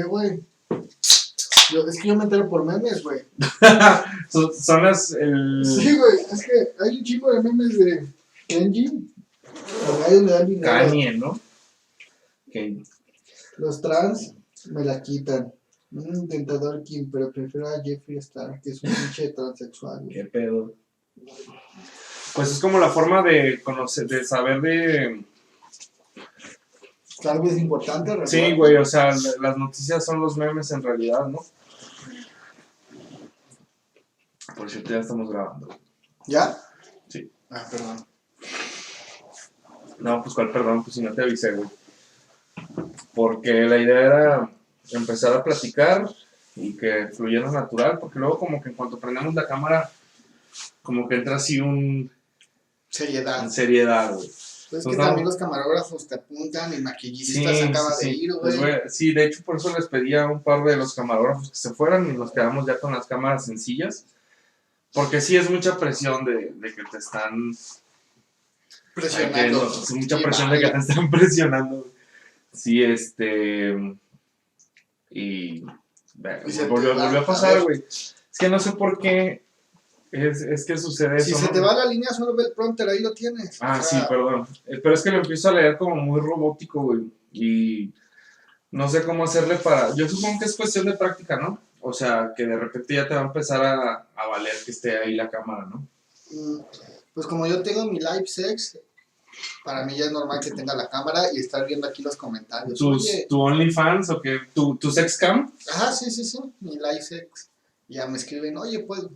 Güey. Es que yo me entero por memes, güey. Son las... Sí, güey. Es que hay un chico de memes de Kenji. Los gallos le dan dinero. Kanye, ¿no? Okay. Los trans me la quitan. Un tentador Kim, pero prefiero a Jeffree Star, que es un pinche transexual, güey. ¿Qué pedo? Pues es como la forma de conocer, de saber de... Algo es importante, ¿verdad? Sí, güey, o sea, las noticias son los memes en realidad, ¿no? Por cierto, ya estamos grabando. ¿Ya? Sí. Ah, perdón. No, pues cuál perdón, pues si no te avisé, güey. Porque la idea era empezar a platicar y que fluyera natural, porque luego como que en cuanto prendemos la cámara, como que entra así un... Seriedad. seriedad, güey. Pues que también los camarógrafos te apuntan, el maquillista se acaba de ir, güey. Pues, sí, de hecho por eso les pedí a un par de los camarógrafos que se fueran y nos quedamos ya con las cámaras sencillas. Porque sí es mucha presión de que te están... presionando. Es mucha presión de que te están presionando. Sí, y volvió a pasar, güey. Es que no sé por qué es que sucede eso. Si se te va la línea, solo ve el prompter, ahí lo tienes. Ah, sí, perdón. Pero es que lo empiezo a leer como muy robótico, güey. Y no sé cómo hacerle para... Yo supongo que es cuestión de práctica, ¿no? O sea, que de repente ya te va a empezar a valer que esté ahí la cámara, ¿no? Pues como yo tengo mi live sex, para mí ya es normal que tenga la cámara y estar viendo aquí los comentarios. ¿Tu OnlyFans o qué? ¿Tu sex cam? Ajá, sí, mi live sex. Ya me escriben, oye, pues,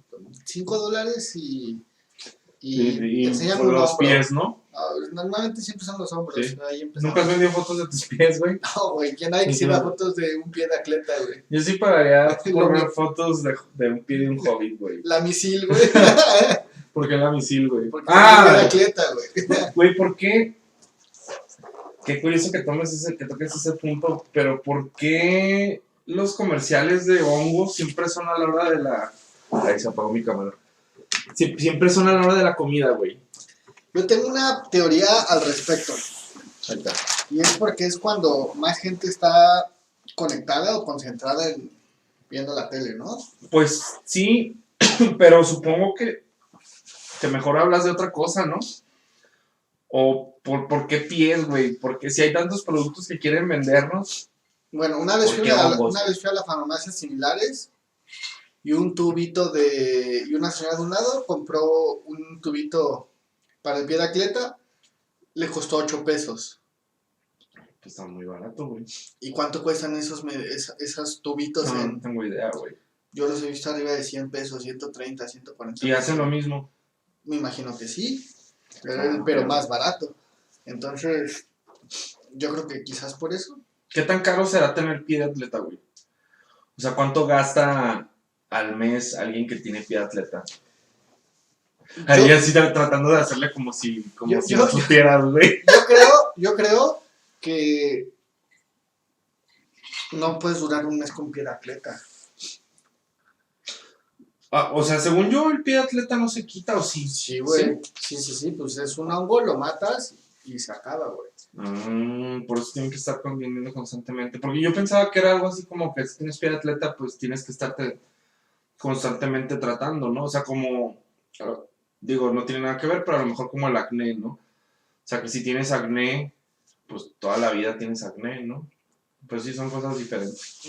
$5 y enséñame los pies, ¿no? Normalmente siempre son los hombros. Sí. Ahí ¿Nunca has vendido fotos de tus pies, güey? No, güey, ¿quién hay que quisiera fotos de un pie de atleta, güey? Yo sí pagaría por ver fotos de un pie de un hobbit, güey. La misil, güey. ¿Por qué la misil, güey? Porque es un pie de atleta, güey. Güey, ¿por qué? Qué curioso que toques ese punto, pero ¿por qué los comerciales de hongos siempre son a la hora de la... Ahí se apagó mi cámara. Siempre son a la hora de la comida, güey. Yo tengo una teoría al respecto. Y es porque es cuando más gente está conectada o concentrada en viendo la tele, ¿no? Pues sí, pero supongo que mejor hablas de otra cosa, ¿no? O ¿por qué pies, güey? Porque si hay tantos productos que quieren vendernos. Bueno, una vez fui a las farmacias similares y un tubito y una señora de un lado compró un tubito para el pie de atleta, le costó 8 pesos. Pues está muy barato, güey. ¿Y cuánto cuestan esos tubitos? No tengo idea, güey. Yo los he visto arriba de 100 pesos, 130, 140. ¿Y hacen lo mismo? Me imagino que sí, pero más barato. Entonces, yo creo que quizás por eso. ¿Qué tan caro será tener pie de atleta, güey? O sea, ¿cuánto gasta al mes alguien que tiene pie de atleta? Ahí así tratando de hacerle como si no supieras, güey. Yo creo que no puedes durar un mes con pie de atleta. O sea, según yo, el pie de atleta no se quita, ¿o sí? Sí, güey. Sí, pues es un hongo, lo matas y se acaba, güey. Por eso tienen que estar conviviendo constantemente. Porque yo pensaba que era algo así como que si tienes pie de atleta, pues tienes que estarte constantemente tratando, ¿no? O sea, como, digo, no tiene nada que ver, pero a lo mejor como el acné, ¿no? O sea, que si tienes acné, pues toda la vida tienes acné, ¿no? Pues sí, son cosas diferentes.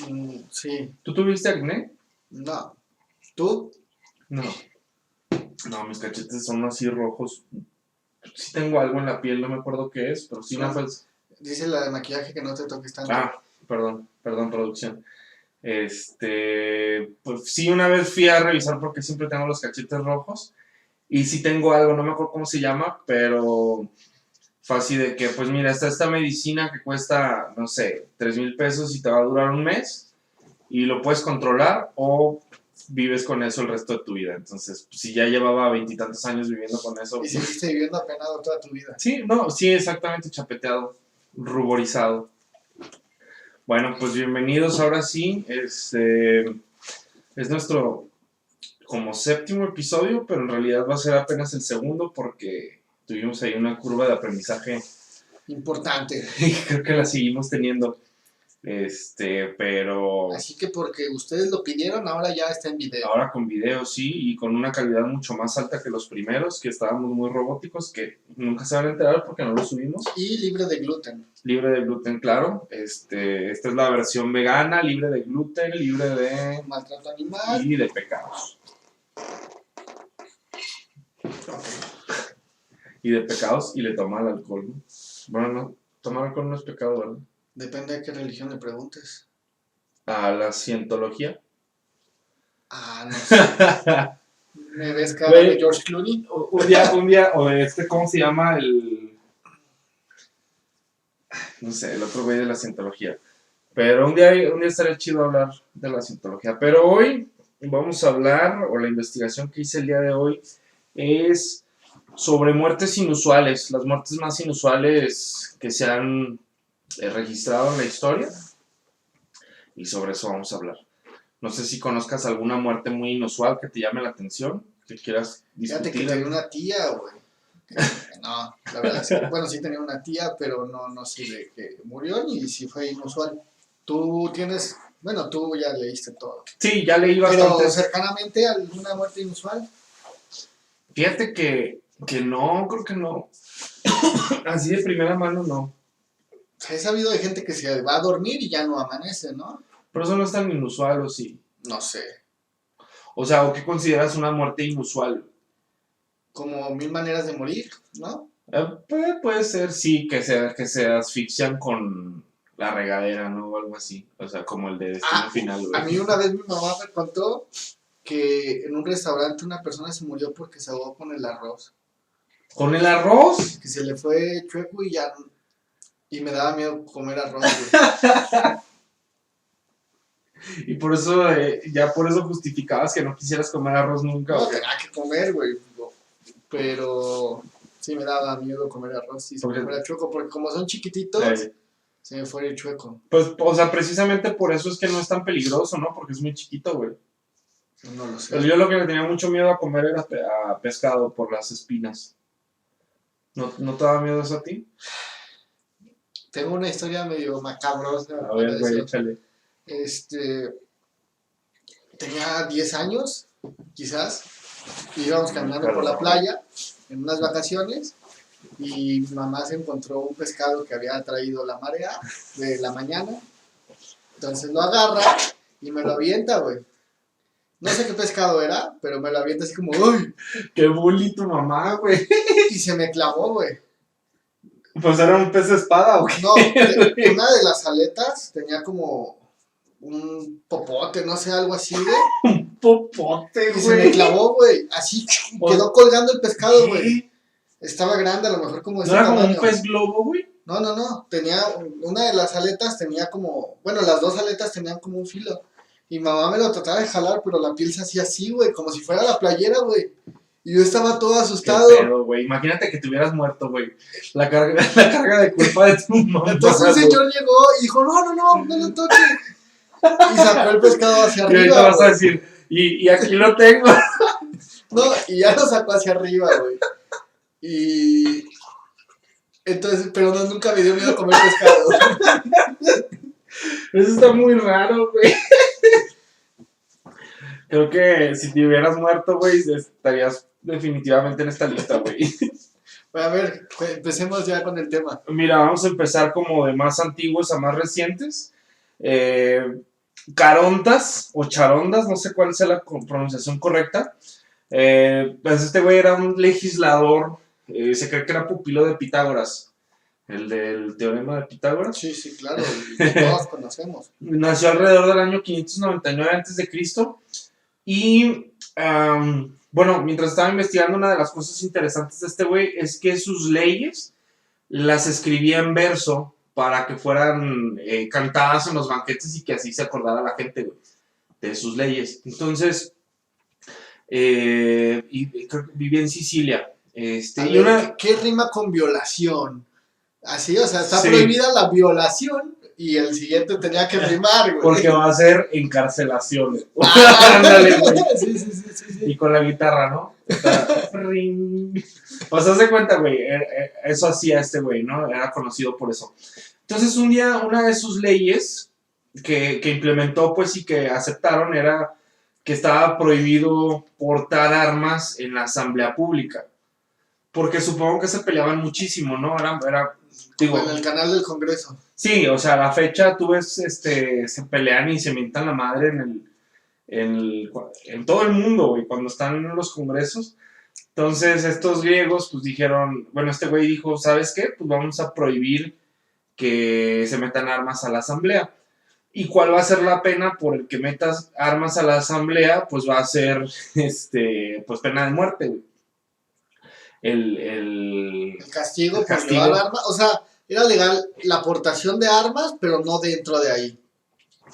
Sí. ¿Tú tuviste acné? No. ¿Tú? No, mis cachetes son así rojos. Sí tengo algo en la piel, no me acuerdo qué es, pero sí una falsa. Dice la de maquillaje que no te toques tanto. Perdón, producción. Pues sí, una vez fui a revisar porque siempre tengo los cachetes rojos. Y sí tengo algo, no me acuerdo cómo se llama, pero fue así de que, pues mira, está esta medicina que cuesta, no sé, 3,000 pesos y te va a durar un mes. Y lo puedes controlar o vives con eso el resto de tu vida. Entonces, pues, si ya llevaba 20 y tantos años viviendo con eso. Y seguiste viviendo apenado toda tu vida. Sí, exactamente, chapeteado, ruborizado. Bueno, pues bienvenidos ahora sí. Es nuestro como 7º episodio, pero en realidad va a ser apenas el 2º porque tuvimos ahí una curva de aprendizaje importante. Y creo que la seguimos teniendo. Pero... Así que porque ustedes lo pidieron, ahora ya está en video. Ahora con video, sí, y con una calidad mucho más alta que los primeros, que estábamos muy robóticos, que nunca se van a enterar porque no los subimos. Y libre de gluten. Libre de gluten, claro. Esta es la versión vegana, libre de gluten, libre de... maltrato animal. Y de pecados. Y de pecados, y le toma el alcohol, ¿no? Bueno, no, tomar alcohol no es pecado, ¿verdad? Depende de qué religión le preguntes. A la cientología. No sé. ¿Me ves cara de George Clooney? Un día, o ¿cómo se llama? No sé, el otro güey de la cientología. Pero un día estaría chido hablar de la cientología. Pero hoy vamos a hablar, o la investigación que hice el día de hoy, es sobre muertes inusuales, las muertes más inusuales que se han registrado en la historia. Y sobre eso vamos a hablar. No sé si conozcas alguna muerte muy inusual que te llame la atención, que quieras discutir. Fíjate que tenía una tía, güey. No, la verdad es que, bueno, sí tenía una tía, pero no sé de qué murió ni si fue inusual. Tú tienes, bueno, tú ya leíste todo. Sí, ya leí bastante. Pero cercanamente alguna muerte inusual. Fíjate que no, creo que no. Así de primera mano no. He sabido de gente que se va a dormir y ya no amanece, ¿no? Pero eso no es tan inusual, ¿o sí? No sé. O sea, ¿o qué consideras una muerte inusual? Como 1000 maneras de morir, ¿no? Puede ser, sí, que se asfixian con la regadera, ¿no? O algo así. O sea, como el de Destino Final, güey. A mí una vez mi mamá me contó que en un restaurante una persona se murió porque se ahogó con el arroz. ¿Con el arroz? Que se le fue chueco y ya... Y me daba miedo comer arroz, güey. Y por eso, ya por eso justificabas que no quisieras comer arroz nunca. No, tenía que comer, güey. Pero sí me daba miedo comer arroz y se me fuera chueco. Porque como son chiquititos, se me fue el chueco. Pues, o sea, precisamente por eso es que no es tan peligroso, ¿no? Porque es muy chiquito, güey. No lo sé. Pero yo lo que le tenía mucho miedo a comer era a pescado por las espinas. ¿No te daba miedo eso a ti? Tengo una historia medio macabrosa. A ver, güey, échale. Tenía 10 años, quizás, y íbamos caminando por la playa en unas vacaciones y mi mamá se encontró un pescado que había traído la marea de la mañana. Entonces lo agarra y me lo avienta, güey. No sé qué pescado era, pero me lo avienta así como, ¡uy! ¡Qué bully tu mamá, güey! Y se me clavó, güey. Pues era un pez de espada, güey. No, una de las aletas tenía como un popote, no sé, algo así, güey. Un popote, güey. Y se me clavó, güey. Así quedó colgando el pescado, güey. Estaba grande, a lo mejor como... ¿No era como un pez globo, güey? No. Tenía, una de las aletas tenía como... Bueno, las dos aletas tenían como un filo. Y mamá me lo trataba de jalar, pero la piel se hacía así, güey. Como si fuera la playera, güey. Y yo estaba todo asustado. Qué pedo, güey. Imagínate que te hubieras muerto, güey. La carga de culpa de tu mamá. Entonces un señor llegó y dijo, no lo toques. Y sacó el pescado hacia arriba. Y ahorita vas a decir, y aquí lo tengo. No, y ya lo sacó hacia arriba, güey. Y... Entonces, pero nunca me dio miedo comer pescado. Eso está muy raro, güey. Creo que si te hubieras muerto, güey, estarías definitivamente en esta lista, güey. Bueno, a ver, empecemos ya con el tema. Mira, vamos a empezar como de más antiguos a más recientes. Carontas o charondas, no sé cuál sea la pronunciación correcta. Pues este güey era un legislador, se cree que era pupilo de Pitágoras, el del teorema de Pitágoras. Sí, claro, todos conocemos. Nació alrededor del año 599 a.C. Y, bueno, mientras estaba investigando, una de las cosas interesantes de este güey es que sus leyes las escribía en verso para que fueran cantadas en los banquetes y que así se acordara la gente, güey, de sus leyes. Entonces, vivía en Sicilia. ¿Qué rima con violación? Así, o sea, está prohibida la violación y el siguiente tenía que rimar, güey. Porque va a ser encarcelación. Ándale, güey. Sí. Y con la guitarra, ¿no? Pues haz de cuenta, güey, eso hacía este güey, ¿no? Era conocido por eso. Entonces un día, una de sus leyes que implementó, pues, y que aceptaron era que estaba prohibido portar armas en la asamblea pública. Porque supongo que se peleaban muchísimo, ¿no? Digo, en el canal del Congreso. Sí, o sea, a la fecha tú ves, se pelean y se mientan la madre en todo el mundo, güey, cuando están en los congresos. Entonces, estos griegos, pues dijeron, bueno, este güey dijo, ¿sabes qué? Pues vamos a prohibir que se metan armas a la asamblea. ¿Y cuál va a ser la pena por el que metas armas a la asamblea? Pues va a ser, pues pena de muerte, güey. El castigo por llevar armas, o sea, era legal la aportación de armas, pero no dentro de ahí.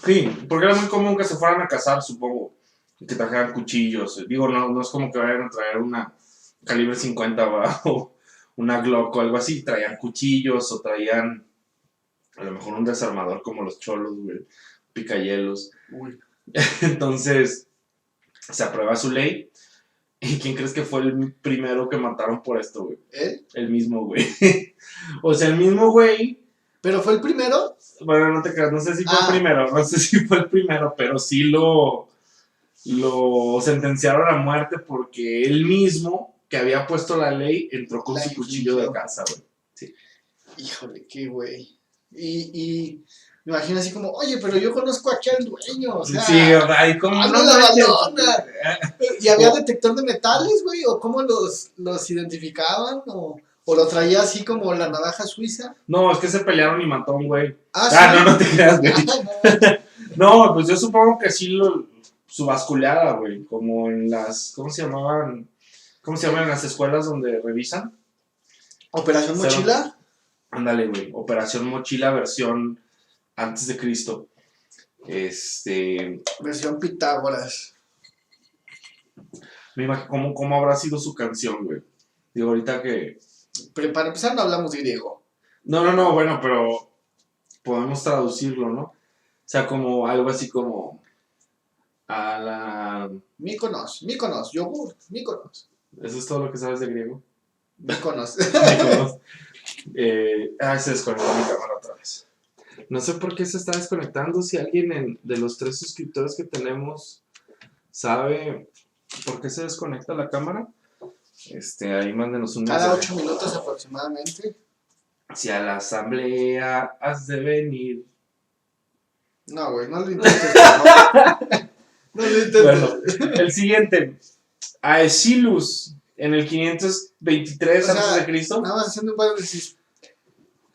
Sí, porque era muy común que se fueran a cazar, supongo, que trajeran cuchillos. Digo, no es como que vayan a traer una calibre 50 o una Glock o algo así. Traían cuchillos o traían a lo mejor un desarmador como los cholos, güey, picayelos. Uy. Entonces, se aprueba su ley. ¿Y quién crees que fue el primero que mataron por esto, güey? ¿Él? El mismo güey. O sea, el mismo güey. ¿Pero fue el primero? Bueno, no te creas, no sé si fue el primero, pero sí lo sentenciaron a muerte porque él mismo, que había puesto la ley, entró con su cuchillo de casa, güey. Sí. Híjole, qué güey. Y me imagino así como, oye, pero yo conozco aquí al dueño, o sea. Sí, ¿y cómo no la abandona? ¿Y había detector de metales, güey? ¿O cómo los identificaban? ¿O lo traía así como la navaja suiza? No, es que se pelearon y mató a un güey. ¿Sí? No te creas, güey. No, pues yo supongo que sí su basculeada, güey, como en las, ¿cómo se llaman en las escuelas donde revisan? ¿Operación Mochila? Ándale, güey, Operación Mochila versión antes de Cristo. Versión Pitágoras. Me imagino cómo habrá sido su canción, güey. Digo, ahorita que... Pero para empezar no hablamos griego. No, bueno, pero podemos traducirlo, ¿no? O sea, como algo así como... A la... Míconos, yogur, Míconos. ¿Eso es todo lo que sabes de griego? Míconos. Se desconectó mi cámara otra vez. No sé por qué se está desconectando. Si alguien de los 3 suscriptores que tenemos sabe por qué se desconecta la cámara, ahí mándenos un mensaje. Cada 8 minutos aproximadamente. Si a la asamblea has de venir. No, güey, no lo intentes. No lo intentes. Bueno, el siguiente. Aeschylus, en el 523 antes de Cristo. Nada más haciendo un paréntesis.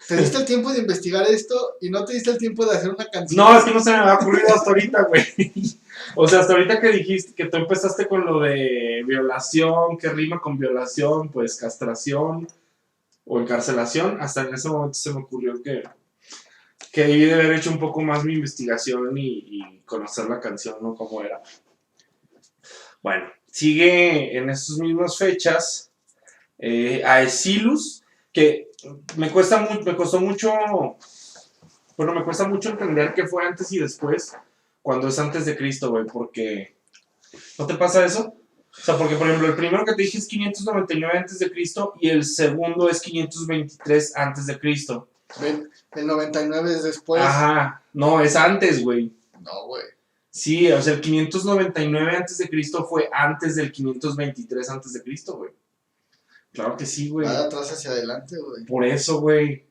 Te diste el tiempo de investigar esto y no te diste el tiempo de hacer una canción. No, es que no se me había ocurrido hasta ahorita, güey. O sea, hasta ahorita que dijiste que tú empezaste con lo de violación, que rima con violación, pues castración o encarcelación, hasta en ese momento se me ocurrió que debí de haber hecho un poco más mi investigación y conocer la canción, ¿no? Cómo era. Bueno, sigue en esas mismas fechas Aeschylus, que me cuesta mucho entender qué fue antes y después, cuando es antes de Cristo, güey, porque ¿no te pasa eso? O sea, porque por ejemplo, el primero que te dije es 599 antes de Cristo y el segundo es 523 antes de Cristo. El 99 es después. Ajá, no, es antes, güey. No, güey. Sí, o sea, el 599 antes de Cristo fue antes del 523 antes de Cristo, güey. Claro que sí, güey. Nada atrás hacia adelante, güey. Por eso, güey.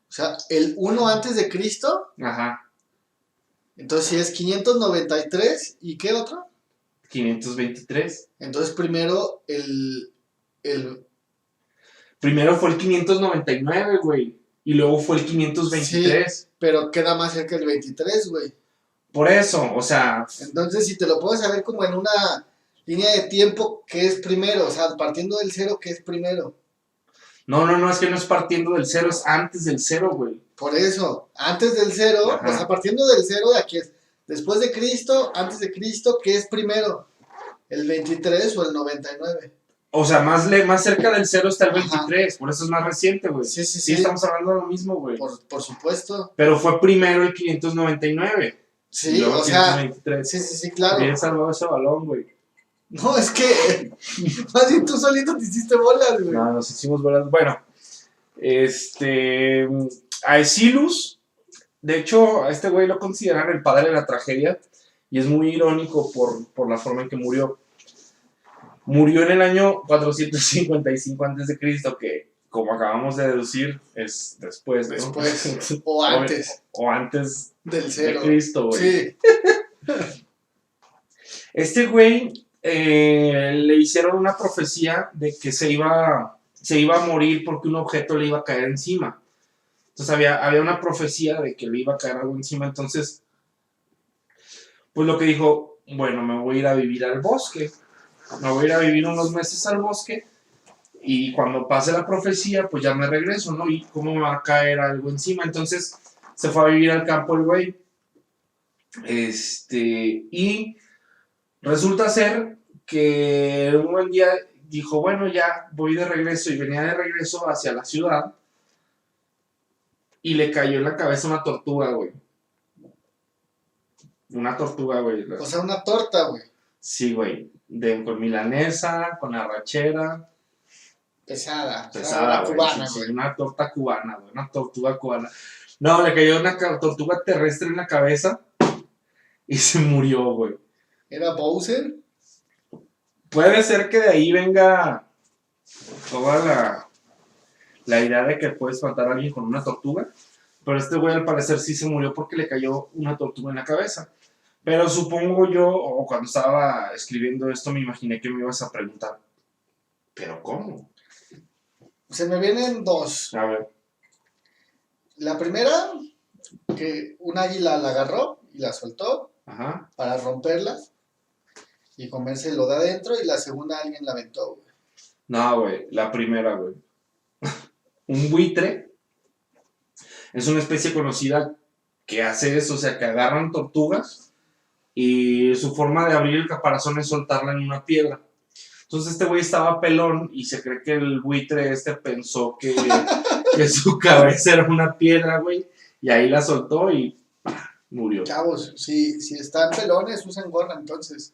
O sea, el 1 antes de Cristo. Ajá. Entonces sí es 593. ¿Y qué otro? 523. Entonces primero Primero fue el 599, güey. Y luego fue el 523. Sí, pero queda más cerca el 23, güey. Por eso, o sea... Entonces, si te lo puedes saber como en una línea de tiempo, ¿qué es primero? O sea, partiendo del 0, ¿qué es primero? No, es que no es partiendo del 0, es antes del 0, güey. Por eso, antes del 0, o sea, partiendo del 0 de aquí es después de Cristo, antes de Cristo, ¿qué es primero? ¿El 23 o el 99? O sea, más cerca del 0 está el 23, por eso es más reciente, güey. Sí. Sí, estamos hablando de lo mismo, güey. Por supuesto. Pero fue primero el 599. Sí, o sea, sí, claro. Bien salvado ese balón, güey. No, es que más bien tú solito te hiciste bolas, güey. No, nos hicimos bolas. Bueno, Aeschylus De hecho, a este güey lo consideran el padre de la tragedia y es muy irónico por la forma en que murió. Murió en el año 455 a.C., que como acabamos de deducir es después, ¿no? Después, o antes. O antes del cero. de Cristo, güey. Sí. Este güey le hicieron una profecía de que se iba a morir porque un objeto le iba a caer encima. Entonces había una profecía de que le iba a caer algo encima. Entonces, pues lo que dijo, bueno, me voy a ir a vivir al bosque. Me voy a ir a vivir unos meses al bosque. Y cuando pase la profecía, pues ya me regreso, ¿no? Y cómo me va a caer algo encima. Entonces se fue a vivir al campo el güey. Y resulta ser que un buen día dijo, bueno, ya voy de regreso. Y venía de regreso hacia la ciudad. Y le cayó en la cabeza una tortuga, güey. Una tortuga, güey. O sea, una torta, güey. Sí, güey. Con milanesa, con arrachera. Pesada, Pesada, cubana, sí, güey. Una torta cubana, güey. Una tortuga cubana. No, le cayó una tortuga terrestre en la cabeza y se murió, güey. ¿Era Bowser? Puede ser que de ahí venga toda la idea de que puedes matar a alguien con una tortuga. Pero este güey al parecer sí se murió porque le cayó una tortuga en la cabeza. Pero supongo yo, o cuando estaba escribiendo esto, me imaginé que me ibas a preguntar, ¿pero cómo? Se me vienen dos. A ver. La primera, que un águila la agarró y la soltó. Ajá. Para romperla y comérselo de adentro. Y la segunda alguien la aventó, güey. No, güey, la primera, güey. Un buitre es una especie conocida que hace eso, o sea, que agarran tortugas y su forma de abrir el caparazón es soltarla en una piedra. Entonces este güey estaba pelón y se cree que el buitre pensó que su cabeza era una piedra, güey, y ahí la soltó y murió. Chavos, si están pelones, usen gorra, entonces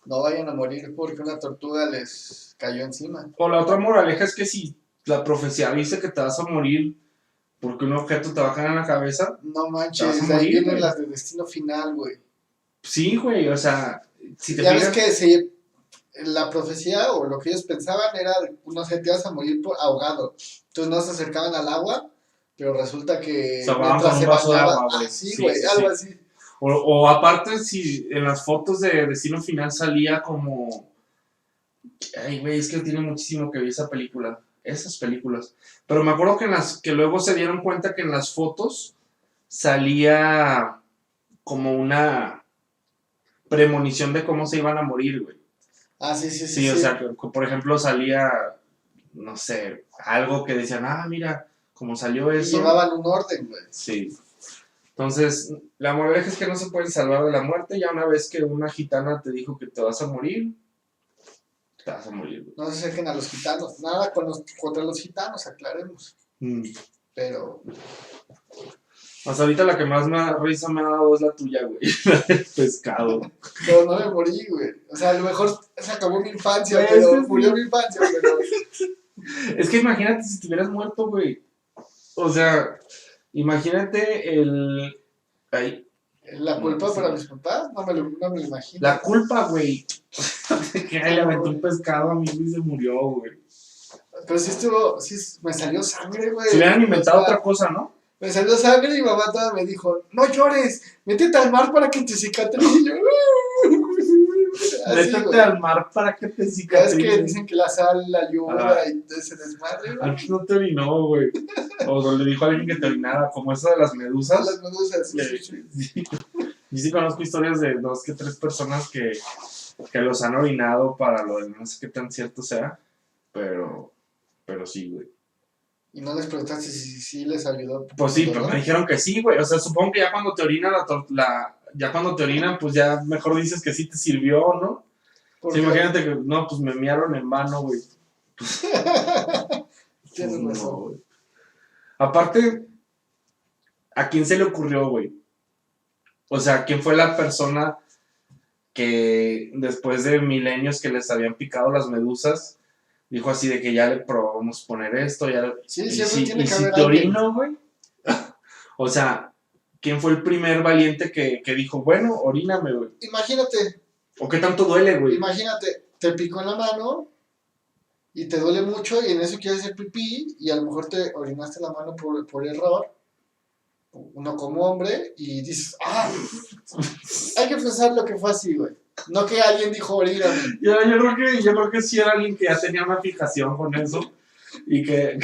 no vayan a morir porque una tortuga les cayó encima. O la otra moraleja es que si la profecía dice que te vas a morir porque un objeto te va a caer en la cabeza, no manches, de ahí vienen las de Destino Final, güey. Sí, güey, o sea, si te ya ves que la profecía o lo que ellos pensaban era, no sé, te vas a morir ahogado. Entonces no se acercaban al agua, pero resulta que se mientras se bañaba, sí, güey, algo así. O aparte, si en las fotos de Destino Final salía como... Ay, güey, es que tiene muchísimo que ver esa película. Esas películas. Pero me acuerdo que luego se dieron cuenta que en las fotos salía como una premonición de cómo se iban a morir, güey. Ah, sí. Sí, o sea, que, por ejemplo, salía, no sé, algo que decían, mira, como salió eso. Y llevaban un orden, güey. Sí. Entonces, la moraleja es que no se pueden salvar de la muerte. Ya una vez que una gitana te dijo que te vas a morir, te vas a morir, güey. No se acerquen a los gitanos. Nada contra los gitanos, aclaremos. Pero... Hasta ahorita la que más risa me ha dado es la tuya, güey. La del pescado. Pero no me morí, güey. O sea, a lo mejor se acabó mi infancia, pero murió mi infancia, pero... Es que imagínate si te hubieras muerto, güey. O sea, imagínate ¿La culpa para mis papás? No me lo imagino. La culpa, güey. Que le aventó un pescado a mí y se murió, güey. Pero sí me salió sangre, güey. Se hubieran inventado otra cosa, ¿no? Me salió sangre y mi mamá toda me dijo, no llores, métete al mar para que te cicatrice. Y yo, métete al mar para que te cicatrice. Es que dicen que la sal la ayuda y se desmadre, güey. Antes no te orinó, güey. O le dijo a alguien que te orinara, como eso de las medusas. Las medusas, sí. Yo sí conozco historias de 2 que 3 personas que los han orinado para lo de no sé qué tan cierto sea, pero sí, güey. ¿Y no les preguntaste si les ayudó? Pues sí, pero me dijeron que sí, güey. O sea, supongo que ya cuando te orina ya cuando te orinan, pues ya mejor dices que sí te sirvió, ¿no? Sí, imagínate que, no, pues me miaron en vano, güey. Tienes razón. Güey. Aparte, ¿a quién se le ocurrió, güey? O sea, ¿quién fue la persona que después de milenios que les habían picado las medusas, dijo así de que ya le probamos poner esto, ya... Sí, siempre tiene que haber. ¿Y si te orino, güey? O sea, ¿quién fue el primer valiente que dijo, bueno, oríname, güey? Imagínate. ¿O qué tanto duele, güey? Imagínate, te picó en la mano y te duele mucho y en eso quieres hacer pipí y a lo mejor te orinaste la mano por error, uno como hombre, y dices, hay que pensar lo que fue así, güey. No que alguien dijo oríname. Yo creo que sí era alguien que ya tenía una fijación con eso y que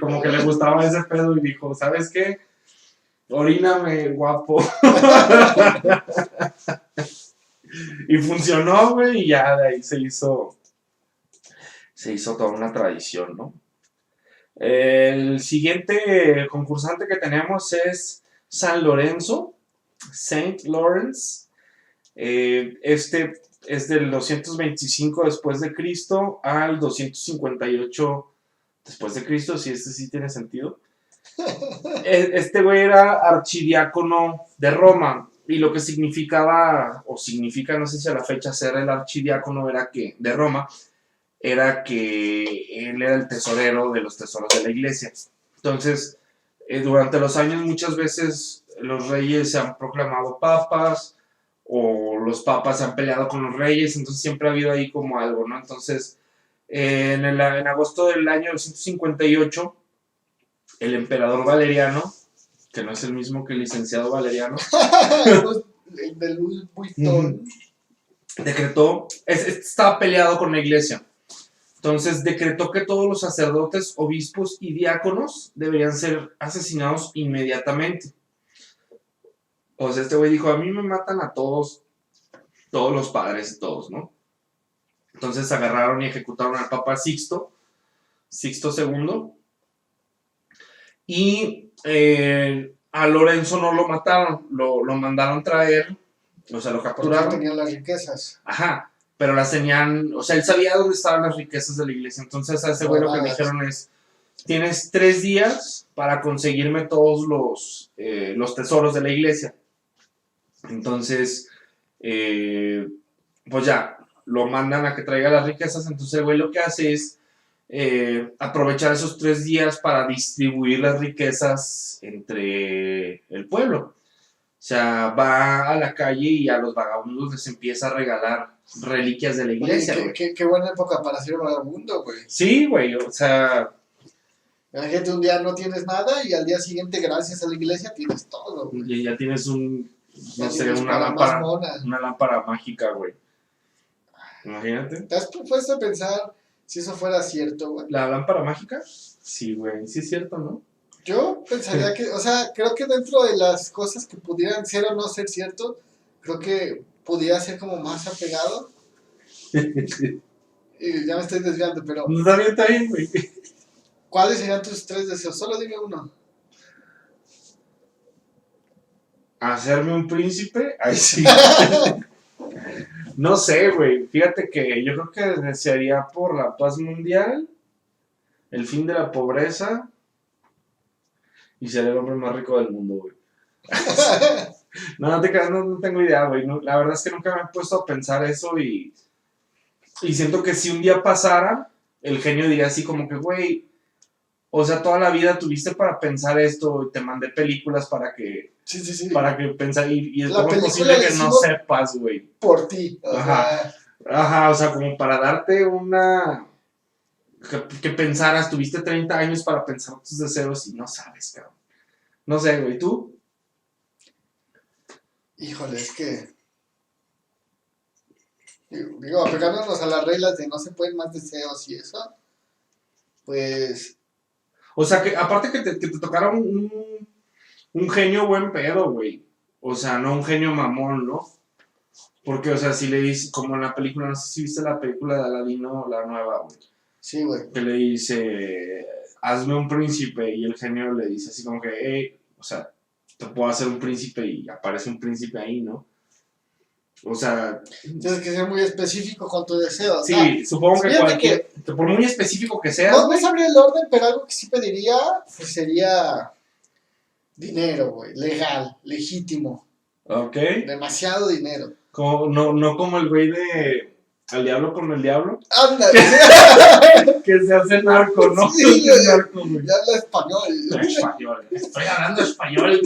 como que le gustaba ese pedo y dijo, ¿sabes qué? Oríname, guapo. Y funcionó, güey, y ya de ahí se hizo toda una tradición, ¿no? El siguiente concursante que tenemos es San Lorenzo, Saint Lawrence. Este es del 225 después de Cristo al 258 después de Cristo, si este sí tiene sentido. Este güey era archidiácono de Roma y lo que significaba, o significa, no sé si a la fecha, ser el archidiácono de Roma, era que él era el tesorero de los tesoros de la iglesia. Entonces, durante los años muchas veces los reyes se han proclamado papas o los papas se han peleado con los reyes, entonces siempre ha habido ahí como algo, ¿no? Entonces, en agosto del año 258, el emperador Valeriano, que no es el mismo que el licenciado Valeriano, el de Louis Vuitton, decretó, estaba peleado con la iglesia. Entonces decretó que todos los sacerdotes, obispos y diáconos deberían ser asesinados inmediatamente. O sea, este güey dijo, a mí me matan a todos los padres y todos, ¿no? Entonces agarraron y ejecutaron al Papa Sixto II, y a Lorenzo no lo mataron, lo mandaron traer, o sea, lo capturaron. Porque tenían las riquezas. Ajá, pero las tenían, o sea, él sabía dónde estaban las riquezas de la iglesia. Entonces a ese güey lo que le dijeron es, tienes 3 días para conseguirme todos los tesoros de la iglesia. Entonces, pues ya, lo mandan a que traiga las riquezas. Entonces el güey lo que hace es aprovechar esos 3 días para distribuir las riquezas entre el pueblo. O sea, va a la calle y a los vagabundos les empieza a regalar reliquias de la iglesia, güey. Qué buena época para ser vagabundo, güey. Sí, güey, o sea... La gente un día no tienes nada y al día siguiente, gracias a la iglesia, tienes todo, güey. Y ya tienes una lámpara mágica, güey. Imagínate. ¿Te has puesto a pensar si eso fuera cierto, güey? ¿La lámpara mágica? Sí, güey, sí es cierto, ¿no? Yo pensaría que, o sea, creo que dentro de las cosas que pudieran ser o no ser cierto, creo que pudiera ser como más apegado. Y ya me estoy desviando, pero... No, está bien, güey. ¿Cuáles serían tus 3 deseos? Solo dime uno. ¿Hacerme un príncipe? Ay, sí. No sé, güey. Fíjate que yo creo que desearía por la paz mundial, el fin de la pobreza y ser el hombre más rico del mundo, güey. No te creas, no tengo idea, güey. No, la verdad es que nunca me he puesto a pensar eso y siento que si un día pasara, el genio diría así como que, güey, o sea, toda la vida tuviste para pensar esto y te mandé películas para que... Sí. Para que pensar, y es como posible que no sepas, güey. Por ti. Ajá, o sea, como para darte una... Que pensaras, tuviste 30 años para pensar tus deseos y no sabes, cabrón. No sé, güey, ¿tú? Híjole, es que... Digo, apegándonos a las reglas de no se pueden más deseos y eso, pues... O sea, que aparte que te tocara un genio buen pedo, güey. O sea, no un genio mamón, ¿no? Porque, o sea, si le dice, como en la película, no sé si viste la película de Aladino, la nueva, güey. Sí, güey. Que le dice, hazme un príncipe, y el genio le dice así como que, hey, o sea, te puedo hacer un príncipe, y aparece un príncipe ahí, ¿no? O sea... Tienes que ser muy específico con tu deseo. Sí, ¿no? Supongo que por muy específico que sea. No sabría el orden, pero algo que sí pediría, pues sería dinero, güey, legal, legítimo. Ok. Demasiado dinero. No como el güey Al diablo con el diablo. ¡Ándale! Que se hace narco, ¿no? Sí, Se hace narco, güey. Ya habla español. Español. Estoy hablando español.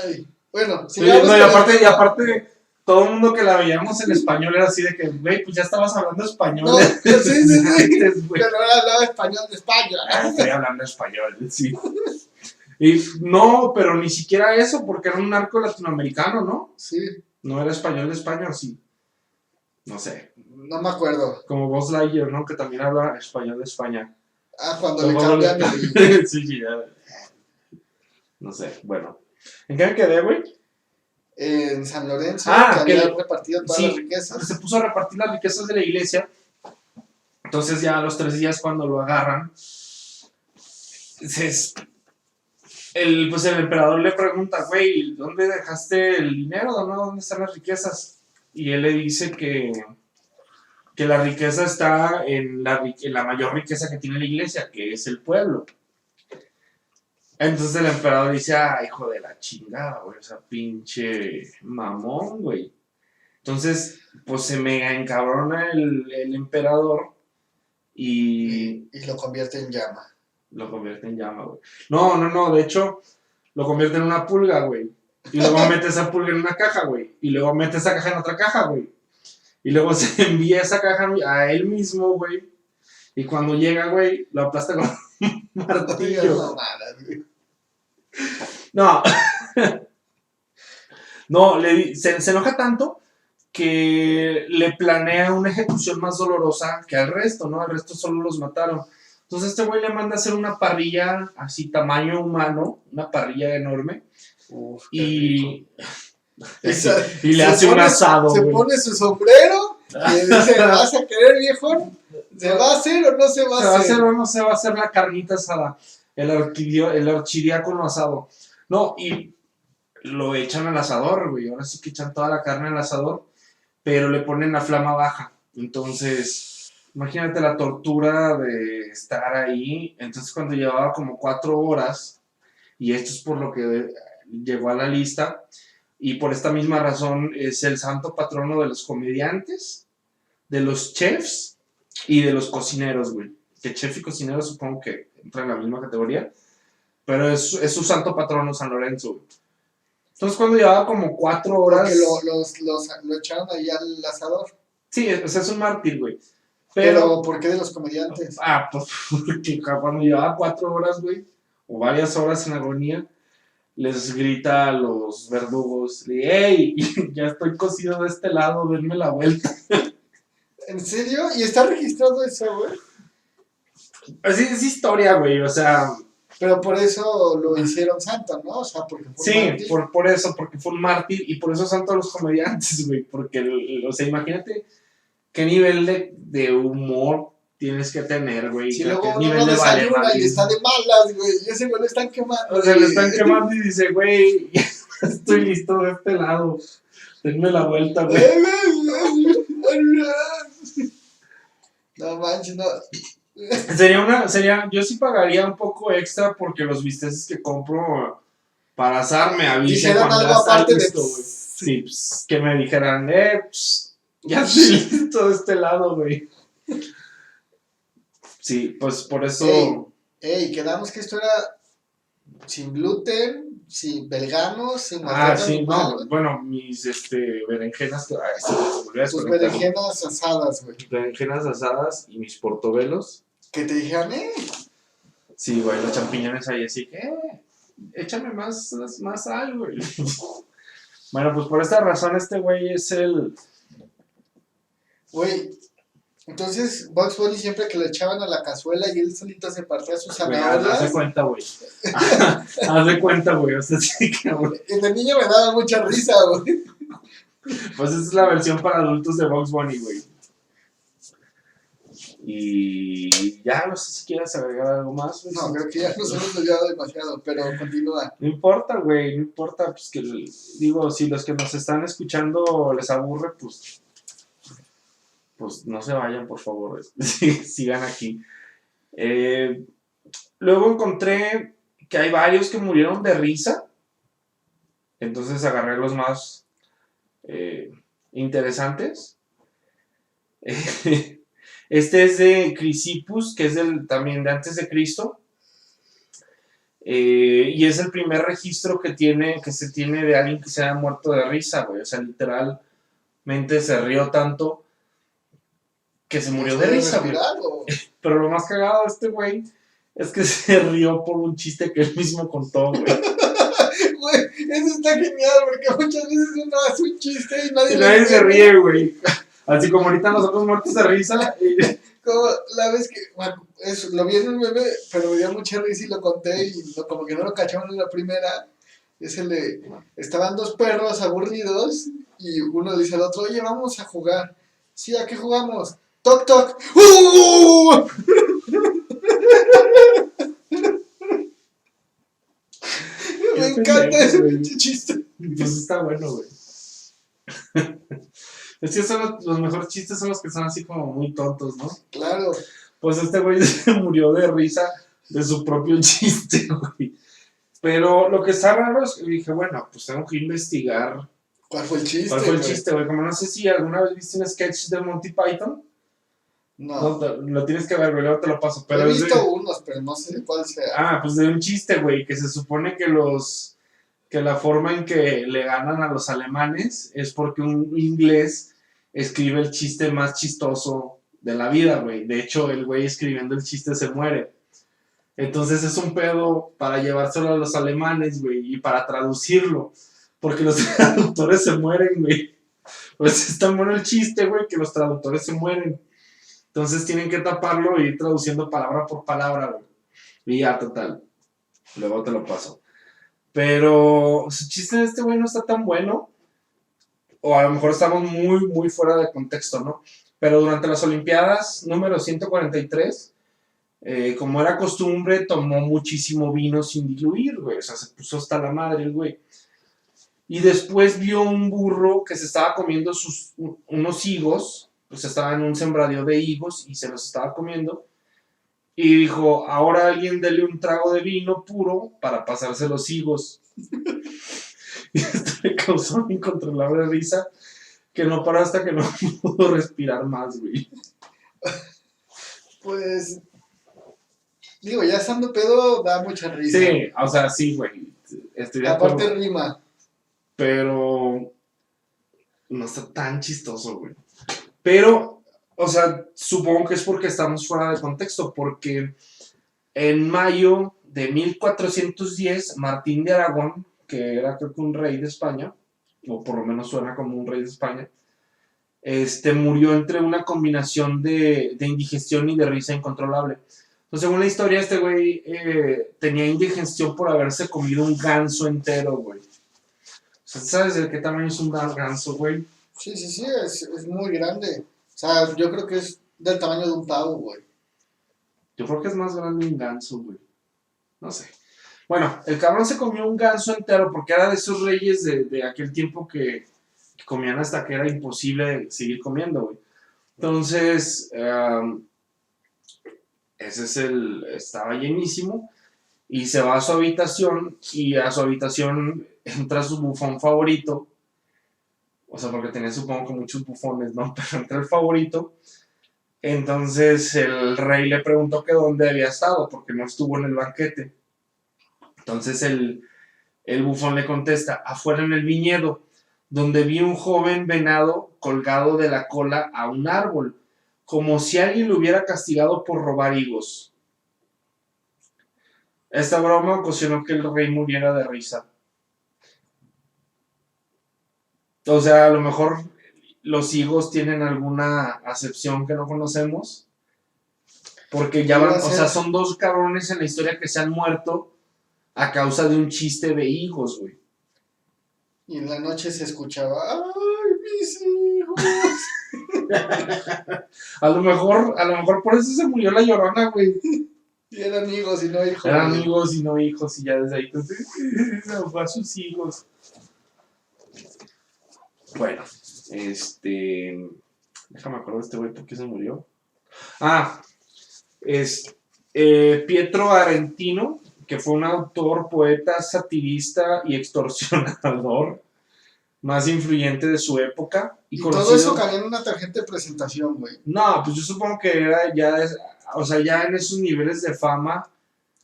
Ay, bueno, Sí, no, y aparte, todo el mundo que la veíamos en español era así de que, güey, pues ya estabas hablando español. No, sí. Antes, Pero ahora hablaba español de España. Estoy hablando español, sí. Y no, pero ni siquiera eso, porque era un narco latinoamericano, ¿no? Sí. No era español de España, ¿o sí? No sé. No me acuerdo. Como Buzz Lightyear, ¿no? Que también habla español de España. Cuando le cambian el... Sí, ya. No sé, bueno. ¿En qué me quedé, güey? En San Lorenzo, que había repartido todas las riquezas. Se puso a repartir las riquezas de la iglesia. Entonces ya a los 3 días cuando lo agarran, el emperador le pregunta, güey, ¿dónde dejaste el dinero? ¿Dónde están las riquezas? Y él le dice que la riqueza está en la mayor riqueza que tiene la iglesia, que es el pueblo. Entonces el emperador dice, hijo de la chingada, güey, o sea, pinche mamón, güey. Entonces, pues se mega encabrona el emperador y lo convierte en llama. Lo convierte en llama, güey. No, de hecho, lo convierte en una pulga, güey. Y luego mete esa pulga en una caja, güey. Y luego mete esa caja en otra caja, güey. Y luego se envía esa caja a él mismo, güey. Y cuando llega, güey, lo aplasta con un martillo. No. No, se enoja tanto que le planea una ejecución más dolorosa que al resto, ¿no? Al resto solo los mataron. Entonces este güey le manda a hacer una parrilla así tamaño humano, una parrilla enorme. Uf, y le hace un asado. Se pone su sombrero y le dice, ¿vas a querer, viejo? ¿Se va a hacer o no se va a hacer? ¿Se va a hacer o no se va a hacer la carnita asada? El archidiácono asado. No, y lo echan al asador, güey. Ahora sí que echan toda la carne al asador, pero le ponen la flama baja. Entonces, imagínate la tortura de estar ahí. Entonces, cuando llevaba como 4 horas, y esto es por lo que llegó a la lista, y por esta misma razón es el santo patrono de los comediantes, de los chefs y de los cocineros, güey. Que chef y cocinero supongo que entran en la misma categoría, pero es su santo patrono, San Lorenzo, güey. Entonces, cuando llevaba como 4 horas... Porque lo echaron ahí al asador. Sí, o sea, es un mártir, güey. Pero, ¿por qué de los comediantes? Pues porque cuando llevaba 4 horas, güey, o varias horas en agonía, les grita a los verdugos, ¡hey! Ya estoy cocido de este lado, denme la vuelta. ¿En serio? ¿Y está registrado eso, güey? Así es historia, güey, o sea... Pero por eso lo hicieron santo, ¿no? O sea, porque fue un mártir. Por eso, porque fue un mártir, y por eso santo a los comediantes, güey, porque, o sea, imagínate qué nivel de humor tienes que tener, güey. Si luego uno desayuna y está de malas, güey, y ese güey lo están quemando. O sea, le están quemando y dice, güey, estoy listo de este lado, denme la vuelta, güey. No manches, no. Yo sí pagaría un poco extra porque los bisteces que compro para asar me avisen cuando ya está listo, güey. Sí, pues, que me dijeran, ya estoy listo de este lado, güey. Sí, pues por eso... Quedamos que esto era sin gluten, sin veganos, sin... sí, no, bueno, mis berenjenas... Tus berenjenas asadas, güey. Berenjenas asadas y mis portobelos. ¿Qué te dijeron, Sí, güey, los champiñones ahí así que, échame más sal, güey. Bueno, pues por esta razón este güey es el... Güey, entonces Bugs Bunny siempre que le echaban a la cazuela y él solito se partía sus zanahorias. Haz de cuenta, güey. Haz de cuenta, güey. O sea, sí que, güey. De niño me daba mucha risa, güey. Pues esa es la versión para adultos de Bugs Bunny, güey. Y ya, no sé si quieras agregar algo más, güey. No, creo que ya nos hemos olvidado demasiado, pero continúa. No importa, güey, no importa, pues que, digo, si los que nos están escuchando les aburre, pues no se vayan, por favor, sigan aquí. Luego encontré que hay varios que murieron de risa, entonces agarré los más interesantes. Este es de Crisippus, que es también de antes de Cristo. Y es el primer registro que se tiene de alguien que se haya muerto de risa, güey. O sea, literalmente se rió tanto que se murió de risa, güey. Pero lo más cagado de este güey es que se rió por un chiste que él mismo contó, güey. Güey, eso está genial, porque muchas veces uno hace un chiste y nadie se ríe, güey. Así como ahorita nosotros muertos de risa. Como la vez que, bueno, lo vi en un meme, pero me dio mucha risa y lo conté y como que no lo cachamos en la primera. Es el de, estaban dos perros aburridos y uno le dice al otro, oye, vamos a jugar. Sí, ¿a qué jugamos? Toc, toc. Me encanta ese chiste. Pues está bueno, güey. Es que los mejores chistes son los que son así como muy tontos, ¿no? Claro. Pues este güey se murió de risa de su propio chiste, güey. Pero lo que está raro es que dije, bueno, pues tengo que investigar. ¿Cuál fue el chiste? ¿Cuál fue el chiste, güey? Como no sé si alguna vez viste un sketch de Monty Python. No, lo tienes que ver, güey, luego te lo paso. Pero he visto unos, pero no sé cuál sea. Ah, pues de un chiste, güey, que se supone que la forma en que le ganan a los alemanes es porque un inglés escribe el chiste más chistoso de la vida, güey. De hecho, el güey escribiendo el chiste se muere. Entonces es un pedo para llevárselo a los alemanes, güey, y para traducirlo. Porque los traductores se mueren, güey. Pues es tan bueno el chiste, güey, que los traductores se mueren. Entonces tienen que taparlo e ir traduciendo palabra por palabra, güey. Y ya, total. Luego te lo paso. Pero el chiste de este güey no está tan bueno. O a lo mejor estamos muy, muy fuera de contexto, ¿no? Pero durante las Olimpiadas número 143, como era costumbre, tomó muchísimo vino sin diluir, güey. O sea, se puso hasta la madre el güey. Y después vio un burro que se estaba comiendo unos higos. Pues estaba en un sembradío de higos y se los estaba comiendo. Y dijo, ahora alguien dele un trago de vino puro para pasarse los higos. Y esto le causó una incontrolable risa que no paró hasta que no pudo respirar más, güey. Pues, digo, ya estando pedo da mucha risa. Sí, o sea, sí, güey. Aparte rima. Pero no está tan chistoso, güey. Pero, o sea, supongo que es porque estamos fuera de contexto, porque en mayo de 1410, Martín de Aragón, que era creo que un rey de España, o por lo menos suena como un rey de España, murió entre una combinación de indigestión y de risa incontrolable. Entonces, según la historia, este güey tenía indigestión por haberse comido un ganso entero, güey. O sea, ¿sabes de qué tamaño es un ganso, güey? Sí, es muy grande. O sea, yo creo que es del tamaño de un pavo, güey. Yo creo que es más grande un ganso, güey. No sé. Bueno, el cabrón se comió un ganso entero porque era de esos reyes de aquel tiempo que comían hasta que era imposible seguir comiendo, güey. Entonces, estaba llenísimo y se va a su habitación y a su habitación entra su bufón favorito. O sea, porque tenía supongo que muchos bufones, ¿no? Pero entra el favorito. Entonces el rey le preguntó que dónde había estado porque no estuvo en el banquete. Entonces el bufón le contesta, afuera en el viñedo, donde vi un joven venado colgado de la cola a un árbol, como si alguien lo hubiera castigado por robar higos. Esta broma ocasionó que el rey muriera de risa. O sea, a lo mejor los higos tienen alguna acepción que no conocemos, porque ya van, o sea, son dos cabrones en la historia que se han muerto a causa de un chiste de higos, güey. Y en la noche se escuchaba, ¡ay, mis hijos! a lo mejor por eso se murió la Llorona, güey. Y eran hijos y no hijos. Eran hijos y no hijos, y ya desde ahí entonces fue a sus hijos. Bueno, déjame acordar de este güey, ¿por qué se murió? Pietro Arentino, que fue un autor, poeta, satirista y extorsionador. más influyente de su época. Y todo eso cabía en una tarjeta de presentación, güey. No, pues yo supongo que era ya en esos niveles de fama.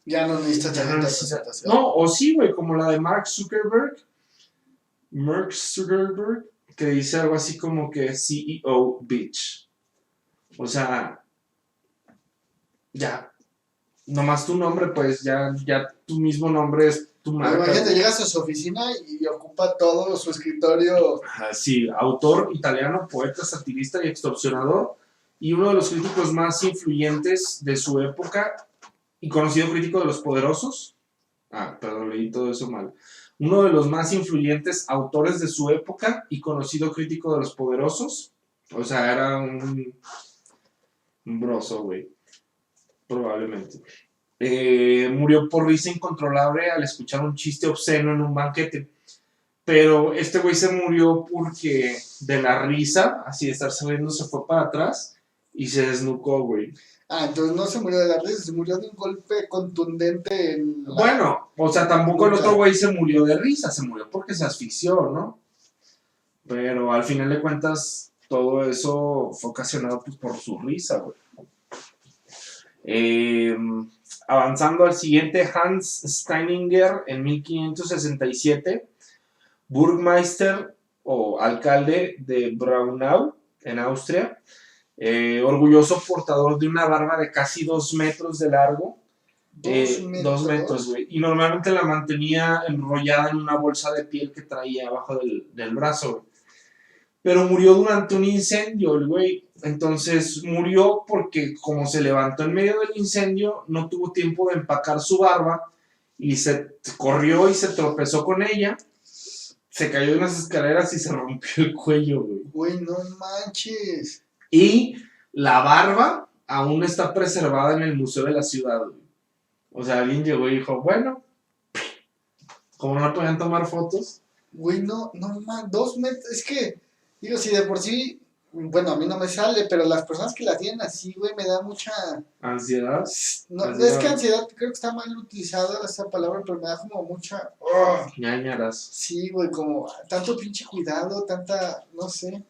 Ya no necesitas tarjeta de presentación. No, o sí, güey, como la de Mark Zuckerberg, que dice algo así como que CEO bitch. O sea, ya, nomás tu nombre, pues ya tu mismo nombre es tu marca. Imagínate, llegas a su oficina y ocupa todo su escritorio. Sí, autor italiano, poeta, satirista y extorsionador, y uno de los críticos más influyentes de su época y conocido crítico de los poderosos. Perdón, leí todo eso mal. Uno de los más influyentes autores de su época y conocido crítico de los poderosos. O sea, era un broso, güey. Probablemente. Murió por risa incontrolable al escuchar un chiste obsceno en un banquete. Pero este güey se murió porque de la risa, así de estar saliendo, se fue para atrás y se desnucó, güey. Entonces no se murió de la risa, se murió de un golpe contundente en la... Bueno, o sea, tampoco el otro güey se murió de risa, se murió porque se asfixió, ¿no? Pero al final de cuentas, todo eso fue ocasionado pues, por su risa, güey. Avanzando al siguiente, Hans Steininger en 1567, Burgmeister o alcalde de Braunau, en Austria, orgulloso portador de una barba de casi 2 metros de largo. 2 metros, güey. Y normalmente la mantenía enrollada en una bolsa de piel que traía abajo del brazo, güey. Pero murió durante un incendio, el güey. Entonces murió porque como se levantó en medio del incendio, no tuvo tiempo de empacar su barba y se corrió y se tropezó con ella. Se cayó de unas escaleras y se rompió el cuello, güey. Güey, no manches. Y la barba aún está preservada en el museo de la ciudad, güey. O sea, alguien llegó y dijo, bueno, como no podían tomar fotos. Güey, no, 2 metros, es que, digo, si de por sí, bueno, a mí no me sale, pero las personas que la tienen así, güey, me da mucha... ¿Ansiedad? No, es que ansiedad, creo que está mal utilizada esa palabra, pero me da como mucha... ñañaras. Sí, güey, como tanto pinche cuidado, tanta, no sé.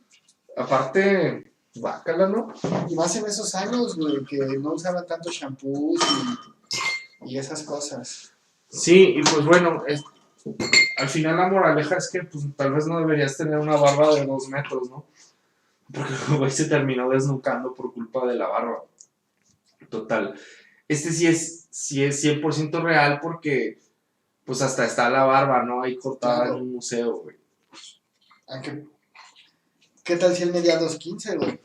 Aparte, bácala, ¿no? Y más en esos años, güey, que no usaban tanto shampoos y esas cosas. Sí, y pues bueno, al final la moraleja es que pues tal vez no deberías tener una barba de 2 metros, ¿no? Porque el güey se terminó desnucando por culpa de la barba. Total. Sí es 100% real porque pues hasta está la barba, ¿no? Ahí cortada en un museo, güey. Aunque, ¿qué tal si él medía 2.15, güey?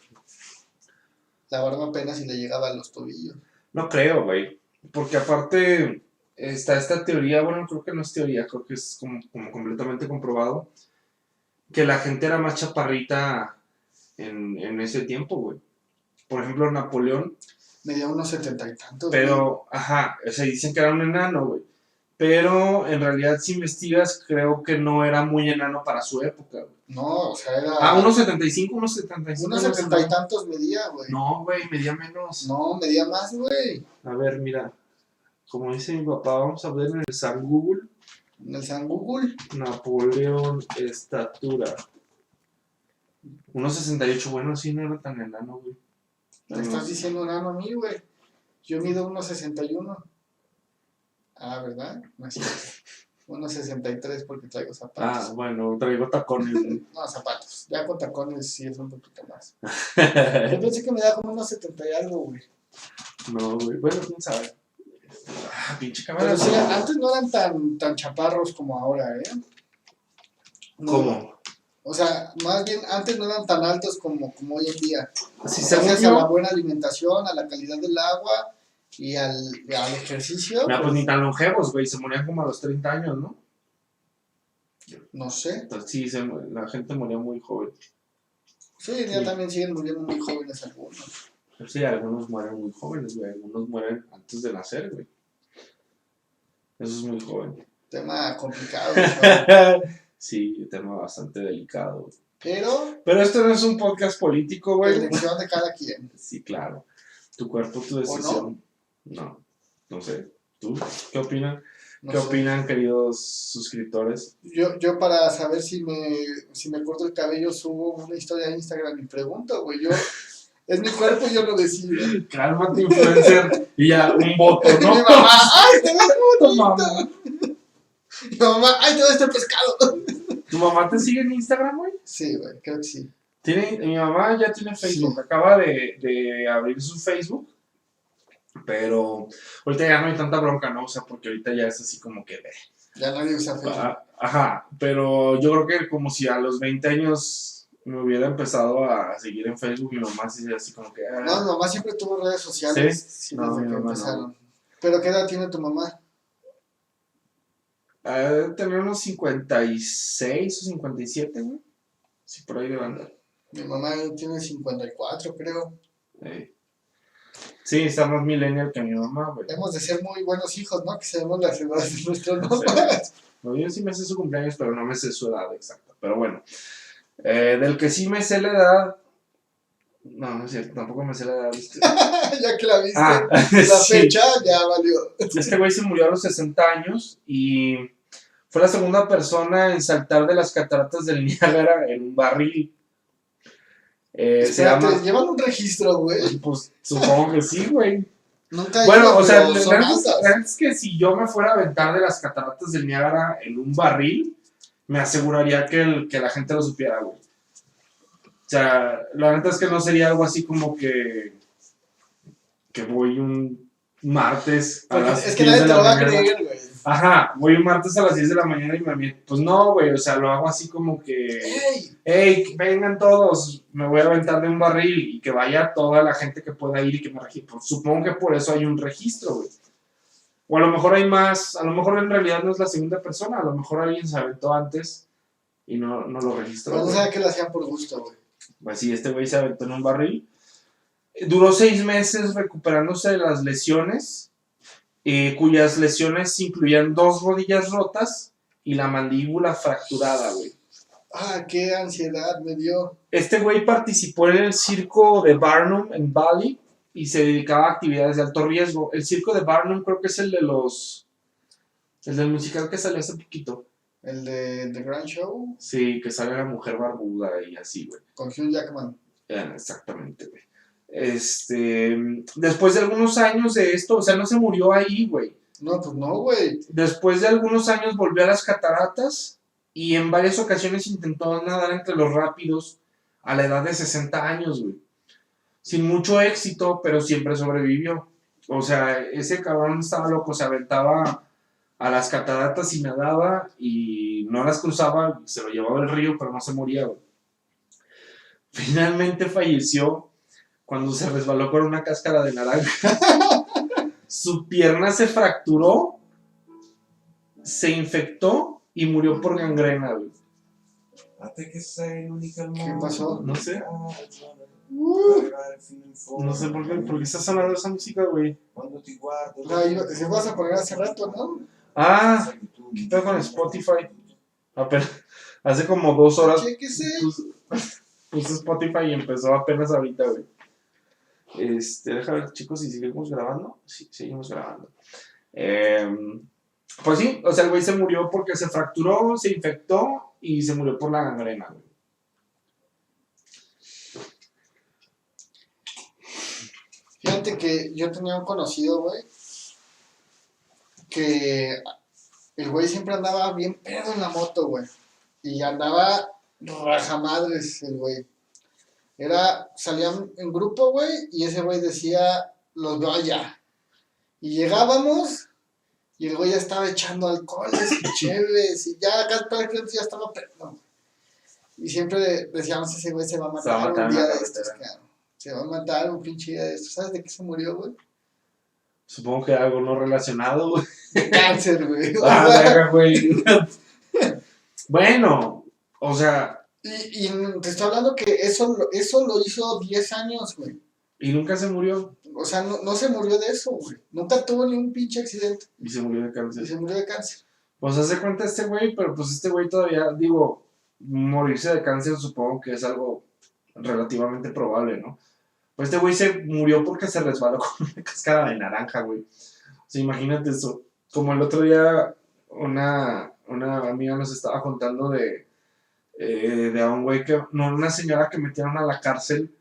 La barba apenas si le llegaba a los tobillos. No creo, güey. Porque aparte está esta teoría, bueno, creo que no es teoría, creo que es como completamente comprobado, que la gente era más chaparrita en ese tiempo, güey. Por ejemplo, Napoleón. Medía unos 70 y tantos. Pero, o sea, dicen que era un enano, güey. Pero en realidad, si investigas, creo que no era muy enano para su época, güey. No, o sea, era... unos 75, unos 75. Unos 70 y tantos medía, güey. No, güey, medía menos. No, medía más, güey. A ver, mira. Como dice mi papá, vamos a ver en el San Google. En el San Google. Napoleón, estatura. 1.68, bueno, sí, no era tan enano, güey. Me estás diciendo enano a mí, güey. Yo mido 1.61. ¿Verdad? No es cierto. 1.63 porque traigo zapatos. Bueno, traigo tacones. No, zapatos. Ya con tacones sí es un poquito más. Yo pensé que me da como 1.70 y algo, güey. No, güey. Bueno, quién sabe. Pinche cámara. Pero sí, antes no eran tan chaparros como ahora, ¿eh? No. ¿Cómo? O sea, más bien antes no eran tan altos como hoy en día. Sí, gracias a la buena alimentación, a la calidad del agua y al ejercicio. Pues ni tan longevos, güey. Se morían como a los 30 años, ¿no? No sé. Entonces, sí, la gente moría muy joven. Sí, ya también siguen muriendo muy jóvenes algunos. Sí, algunos mueren muy jóvenes, güey. Algunos mueren antes de nacer, güey. Eso es muy joven. Tema complicado. Sí, tema bastante delicado. Pero esto no es un podcast político, güey. La elección de cada quien. Sí, claro. Tu cuerpo, tu decisión. No sé. ¿Tú qué opinas? No ¿Qué opinan, queridos suscriptores? Yo para saber si me corto el cabello subo una historia a Instagram y pregunto, güey. Es mi cuerpo y yo lo decido. Cálmate, influencer. Y ya, un voto, ¿no? Mi mamá, ¡ay, te ves muy bonito! Mi mamá, ¡ay, te ves este pescado! ¿Tu mamá te sigue en Instagram, güey? Sí, güey, creo que sí. Mi mamá ya tiene Facebook. Sí. Acaba de abrir su Facebook. Pero ahorita ya no hay tanta bronca, ¿no? O sea, porque ahorita ya es así como que... Ya nadie usa Facebook. Ajá, pero yo creo que como si a los 20 años me hubiera empezado a seguir en Facebook, mi mamá sí así como que... No, mi mamá siempre tuvo redes sociales. ¿Sí? No, mi mamá no. ¿Pero qué edad tiene tu mamá? Debe tener unos 56 o 57, güey. Sí, por ahí debe andar. Mi mamá tiene 54, creo. Sí, está más millennial que mi mamá, güey. Hemos de ser muy buenos hijos, ¿no? Que sabemos las edades de nuestros mamás. No, yo sí me sé su cumpleaños, pero no me sé su edad exacta. Pero bueno, del que sí me sé la edad... No, no es cierto, tampoco me sé la edad. Ya que la viste, la fecha ya valió. Este güey se murió a los 60 años y fue la segunda persona en saltar de las cataratas del Niágara en un barril. Espérate, ¿llevan un registro, güey? Pues supongo que sí, güey. Nunca bueno, o sea, es que si yo me fuera a aventar de las cataratas del Niágara en un barril, me aseguraría que la gente lo supiera, güey. O sea, la neta es que no sería algo así como que voy un martes a las 10 de la mañana. Es que nadie te lo va a creer, güey. Ajá, voy un martes a las 10 de la mañana y me aviento. Pues no, güey, o sea, lo hago así como que... ¡Ey, vengan todos! Me voy a aventar de un barril y que vaya toda la gente que pueda ir y que me registre. Pues, supongo que por eso hay un registro, güey. O a lo mejor hay más, a lo mejor en realidad no es la segunda persona, a lo mejor alguien se aventó antes y no lo registró. Pero no sabía que lo hacían por gusto, güey. Pues sí, este güey se aventó en un barril. Duró 6 meses recuperándose de las lesiones, cuyas lesiones incluían 2 rodillas rotas y la mandíbula fracturada, güey. Ah, qué ansiedad me dio. Este güey participó en el circo de Barnum en Bali y se dedicaba a actividades de alto riesgo. El circo de Barnum creo que es el del musical que salió hace poquito. ¿El de The Grand Show? Sí, que sale la mujer barbuda y así, güey. Con Hugh Jackman. Exactamente, güey. Después de algunos años de esto, o sea, no se murió ahí, güey. No, pues no, güey. Después de algunos años volvió a las cataratas y en varias ocasiones intentó nadar entre los rápidos a la edad de 60 años, güey. Sin mucho éxito, pero siempre sobrevivió. O sea, ese cabrón estaba loco, se aventaba a las cataratas y nadaba y no las cruzaba, se lo llevaba el río, pero no se moría, güey. Finalmente falleció cuando se resbaló con una cáscara de naranja. Su pierna se fracturó, se infectó y murió por gangrena, güey. ¿Qué pasó? No sé. No sé por qué estás hablando de esa música, güey. Se vas a poner hace rato, ¿no? Ah, ¿qué tal con Spotify? Hace como 2 horas puse Spotify y empezó apenas ahorita, güey. Deja ver, chicos, si seguimos grabando. Sí, seguimos grabando. Pues sí, o sea, el güey se murió porque se fracturó, se infectó y se murió por la gangrena, güey. Fíjate que yo tenía un conocido, güey, que el güey siempre andaba bien pedo en la moto, güey. Y andaba rajamadres el güey. Salían en grupo, güey, y ese güey decía, los veo allá. Y llegábamos, y el güey ya estaba echando alcoholes y chéves, y ya acá prácticamente ya estaba pedo. Y siempre decíamos, ese güey se va a matar un día de estos, claro. Se va a matar un pinche día de estos. ¿Sabes de qué se murió, güey? Supongo que algo no relacionado, güey. De cáncer, güey. Güey. Bueno, o sea... Y te estoy hablando que eso lo hizo 10 años, güey. Y nunca se murió. O sea, no se murió de eso, güey. Nunca tuvo ni un pinche accidente. Y se murió de cáncer. Pues hace cuenta este güey, pero pues este güey todavía, digo, morirse de cáncer supongo que es algo relativamente probable, ¿no? Pues este güey se murió porque se resbaló con una cáscara de naranja, güey. O sea, imagínate eso. como el otro día una amiga nos estaba contando de a un güey que, no, una señora que metieron a la cárcel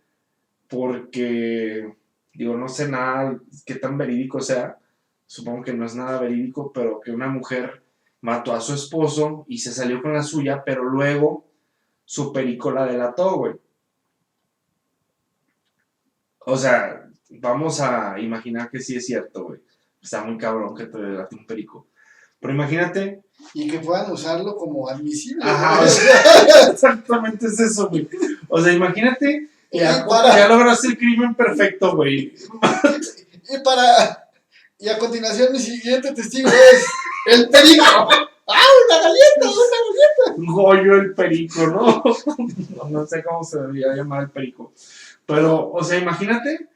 porque, digo, no sé nada qué tan verídico sea, supongo que no es nada verídico, pero que una mujer mató a su esposo y se salió con la suya, pero luego su perico la delató, güey. O sea, vamos a imaginar que sí es cierto, güey. Está muy cabrón que te delate un perico. Pero imagínate. Y que puedan usarlo como admisible. Ajá, o sea, exactamente es eso, güey. O sea, imagínate, ya lograste el crimen perfecto, güey. Y a continuación mi siguiente testigo es el perico. ¡Ah, una galleta! Un Goyo el perico, ¿no? No sé cómo se debería llamar el perico. Pero, o sea, imagínate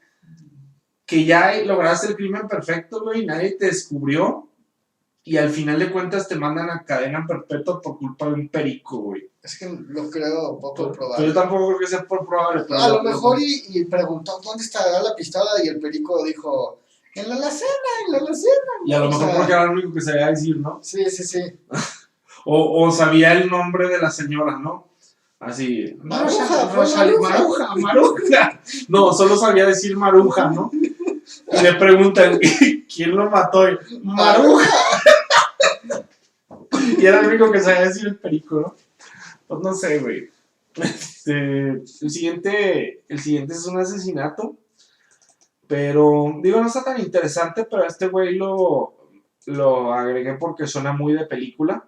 que ya lograste el crimen perfecto, güey, nadie te descubrió y al final de cuentas te mandan a cadena perpetua por culpa de un perico, güey. Es que lo creo poco probable. Yo tampoco creo que sea por probable. A lo mejor y preguntó dónde estará la pistola y el perico dijo, en la alacena. Y a lo mejor porque era lo único que sabía decir, ¿no? Sí. o sabía el nombre de la señora, ¿no? Así, Maruja. No, solo sabía decir Maruja, ¿no? Y le preguntan, ¿quién lo mató? Maruja. Y era el único que sabía decir el perico, ¿no? Pues no sé, güey. El siguiente es un asesinato. Pero, digo, no está tan interesante, pero a este güey lo agregué porque suena muy de película.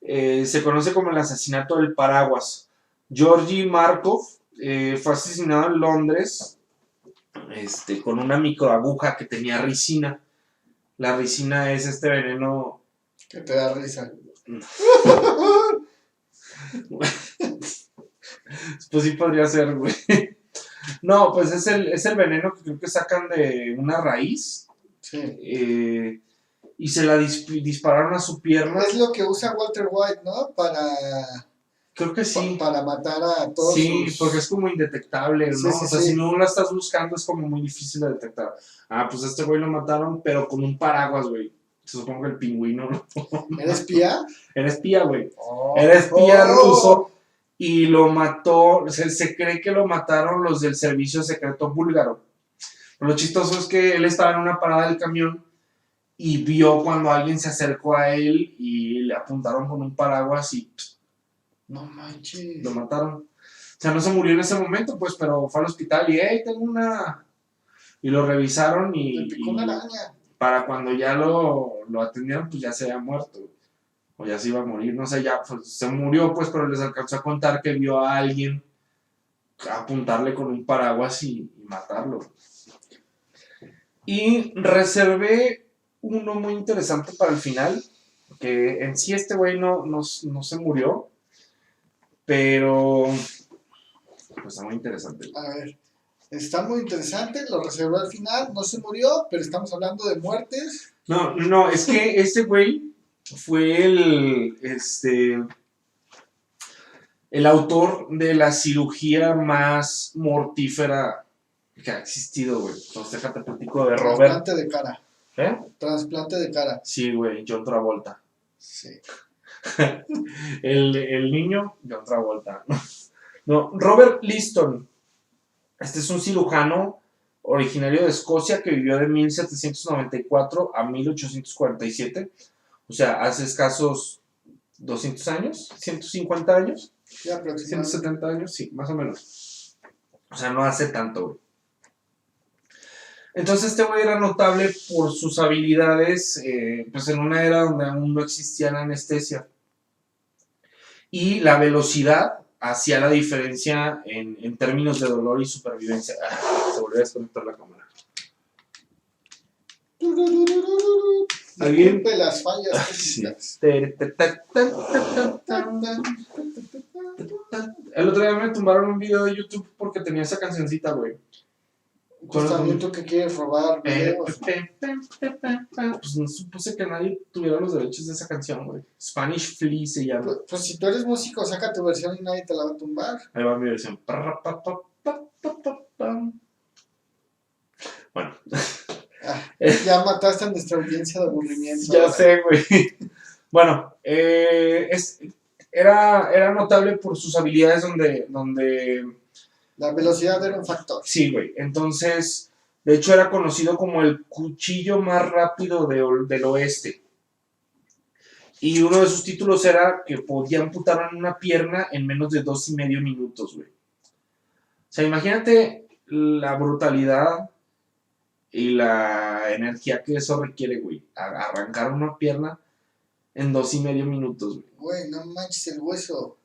Se conoce como el asesinato del paraguas. Georgi Markov fue asesinado en Londres con una microaguja que tenía ricina. La ricina es este veneno que te da risa. Pues sí podría ser, güey. No, pues es el veneno que creo que sacan de una raíz. Sí. Y se la dispararon a su pierna. Es lo que usa Walter White, ¿no? Creo que sí. Para matar a todos. Sí, porque es como indetectable, ¿no? Sí, o sea, si no la estás buscando es como muy difícil de detectar. Ah, pues a este güey lo mataron, pero con un paraguas, güey. Se supongo que el pingüino, ¿no? ¿Era espía? Era espía, güey. Era espía ruso y lo mató. Se cree que lo mataron los del servicio secreto búlgaro. Pero lo chistoso es que él estaba en una parada del camión y vio cuando alguien se acercó a él y le apuntaron con un paraguas y no manches, lo mataron. O sea, no se murió en ese momento, pues, pero fue al hospital y, hey, tengo una... Y lo revisaron y... Le picó una araña. Para cuando ya lo atendieron, pues ya se había muerto. O ya se iba a morir, no sé, ya pues, se murió, pues, pero les alcanzó a contar que vio a alguien apuntarle con un paraguas y matarlo. Y reservé uno muy interesante para el final, que en sí este güey no se murió, pero pues está muy interesante. A ver, está muy interesante, lo reservé al final, no se murió, pero estamos hablando de muertes. No, es que este güey fue el autor de la cirugía más mortífera que ha existido, güey. Entonces, déjate platico de Robert. Trasplante de cara. ¿Eh? Trasplante de cara. Sí, güey, John Travolta. Sí. el niño, John Travolta. No, Robert Liston. Este es un cirujano originario de Escocia que vivió de 1794 a 1847. O sea, hace escasos 200 años, 150 años. Sí, aproximadamente. 170 años, sí, más o menos. O sea, no hace tanto, güey. Entonces este güey era notable por sus habilidades, pues en una era donde aún no existía la anestesia. Y la velocidad hacía la diferencia en términos de dolor y supervivencia. Se volvió a desconectar la cámara. ¿Alguien? Las fallas. Sí. El otro día me tumbaron un video de YouTube porque tenía esa cancioncita, güey. También tú que quieres robar videos. Pues no supuse que nadie tuviera los derechos de esa canción, güey. Spanish Flea se llama. Pues si tú eres músico, saca tu versión y nadie te la va a tumbar. Ahí va mi versión. Bueno, Ya mataste a nuestra audiencia de aburrimiento. Ya sé, güey. Bueno, era notable por sus habilidades donde... La velocidad era un factor. Sí, güey. Entonces, de hecho era conocido como el cuchillo más rápido del oeste. Y uno de sus títulos era que podía amputar una pierna en menos de 2.5 minutos, güey. O sea, imagínate la brutalidad y la energía que eso requiere, güey. Arrancar una pierna en 2.5 minutos, güey. Güey, no manches el hueso.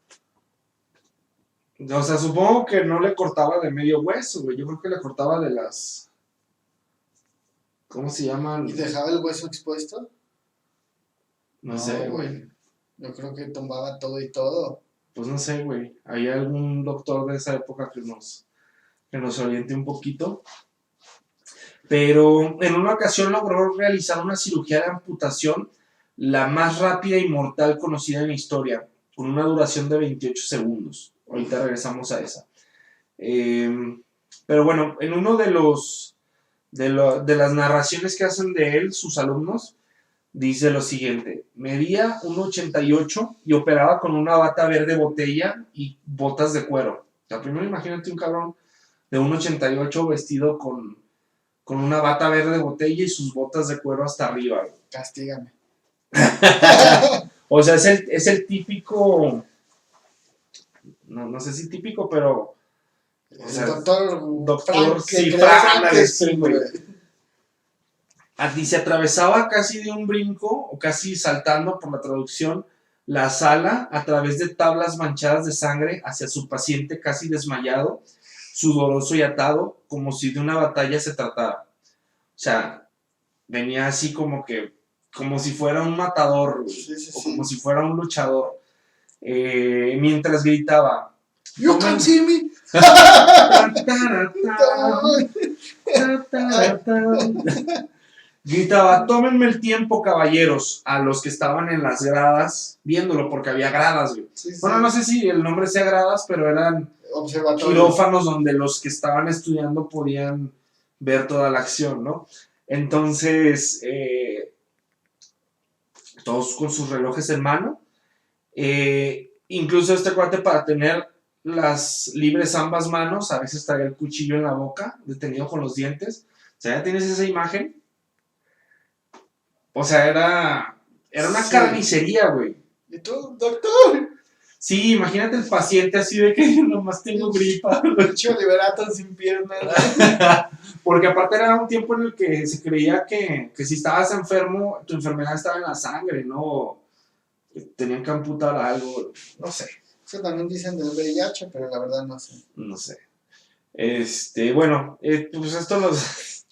O sea, supongo que no le cortaba de medio hueso, güey. Yo creo que le cortaba de las... ¿Cómo se llaman? ¿Y dejaba el hueso expuesto? No sé, güey. Yo creo que tumbaba todo y todo. Pues no sé, güey. ¿Hay algún doctor de esa época que nos oriente un poquito? Pero en una ocasión logró realizar una cirugía de amputación, la más rápida y mortal conocida en la historia, con una duración de 28 segundos. Ahorita regresamos a esa. Pero bueno, en uno de las narraciones que hacen de él, sus alumnos, dice lo siguiente: medía 1,88 y operaba con una bata verde botella y botas de cuero. O sea, primero imagínate un cabrón de 1,88 vestido con una bata verde botella y sus botas de cuero hasta arriba. Castígame. O sea, es el típico, no sé si típico, pero... O sea, doctor Cifrán, güey. Se atravesaba casi de un brinco, o casi saltando por la traducción, la sala a través de tablas manchadas de sangre hacia su paciente casi desmayado, sudoroso y atado, como si de una batalla se tratara. O sea, venía así como si fuera un matador, o como si fuera un luchador, mientras gritaba: "You can see me". Gritaba: tómenme el tiempo, caballeros, a los que estaban en las gradas viéndolo, porque había gradas, güey. Bueno, no sé si el nombre sea gradas, pero eran quirófanos donde los que estaban estudiando podían ver toda la acción, ¿no? Entonces, todos con sus relojes en mano. Incluso este cuate, para tener las libres ambas manos, a veces traía el cuchillo en la boca, detenido con los dientes. O sea, ¿ya tienes esa imagen? O sea, era una carnicería, güey. ¿Y tú, doctor? Sí, imagínate el paciente así de que nomás tengo gripa. Mucho liberato sin piernas. Porque aparte era un tiempo en el que se creía que si estabas enfermo, tu enfermedad estaba en la sangre, ¿no? Tenían que amputar algo, no sé. Eso también dicen del VIH, pero la verdad no sé. No sé. Bueno, pues esto los...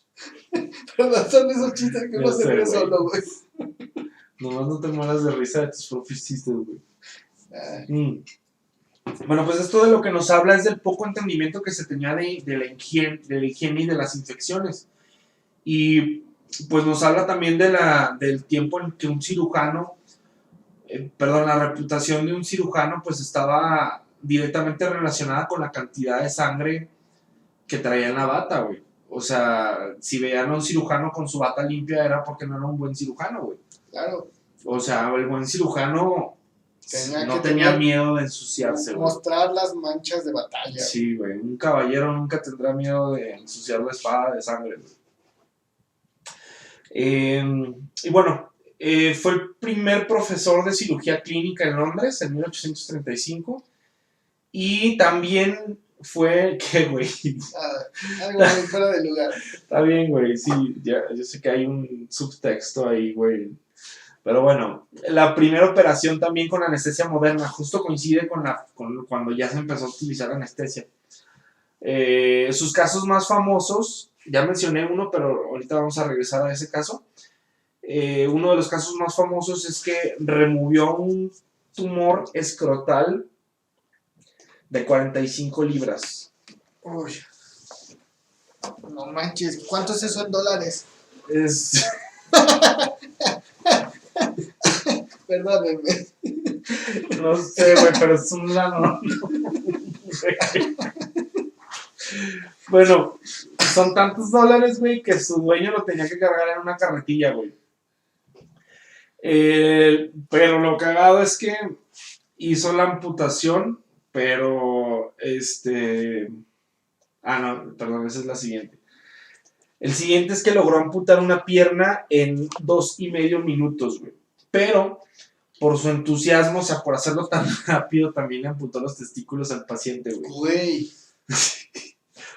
Pero son esos chistes que uno se ríe solo, güey. Nomás no te mueras de risa de tus propios chistes, güey. Bueno, pues esto de lo que nos habla es del poco entendimiento que se tenía de la higiene y de las infecciones. Y pues nos habla también del tiempo en que un cirujano, la reputación de un cirujano pues estaba directamente relacionada con la cantidad de sangre que traía en la bata, güey. O sea, si veían a un cirujano con su bata limpia era porque no era un buen cirujano, güey. Claro. O sea, el buen cirujano no tenía miedo de ensuciarse, güey. Mostrar las manchas de batalla. Sí, güey. Un caballero nunca tendrá miedo de ensuciar la espada de sangre, güey. Y bueno, fue el primer profesor de cirugía clínica en Londres en 1835. Y también fue... ¿Qué, güey? Algo muy fuera de lugar. Está bien, güey. Sí, yo sé que hay un subtexto ahí, güey. Pero bueno, la primera operación también con anestesia moderna, justo coincide con cuando ya se empezó a utilizar anestesia. Sus casos más famosos, ya mencioné uno, pero ahorita vamos a regresar a ese caso. Uno de los casos más famosos es que removió un tumor escrotal de 45 libras. Uy. No manches, ¿cuánto es eso en dólares? Es... Perdónenme. No sé, güey, pero es un lano. Bueno, son tantos dólares, güey, que su dueño lo tenía que cargar en una carretilla, güey. Pero lo cagado es que hizo la amputación, pero no, perdón, esa es la siguiente. El siguiente es que logró amputar una pierna en 2.5 minutos, güey. Pero por su entusiasmo, o sea, por hacerlo tan rápido, también le amputó los testículos al paciente, güey. Güey.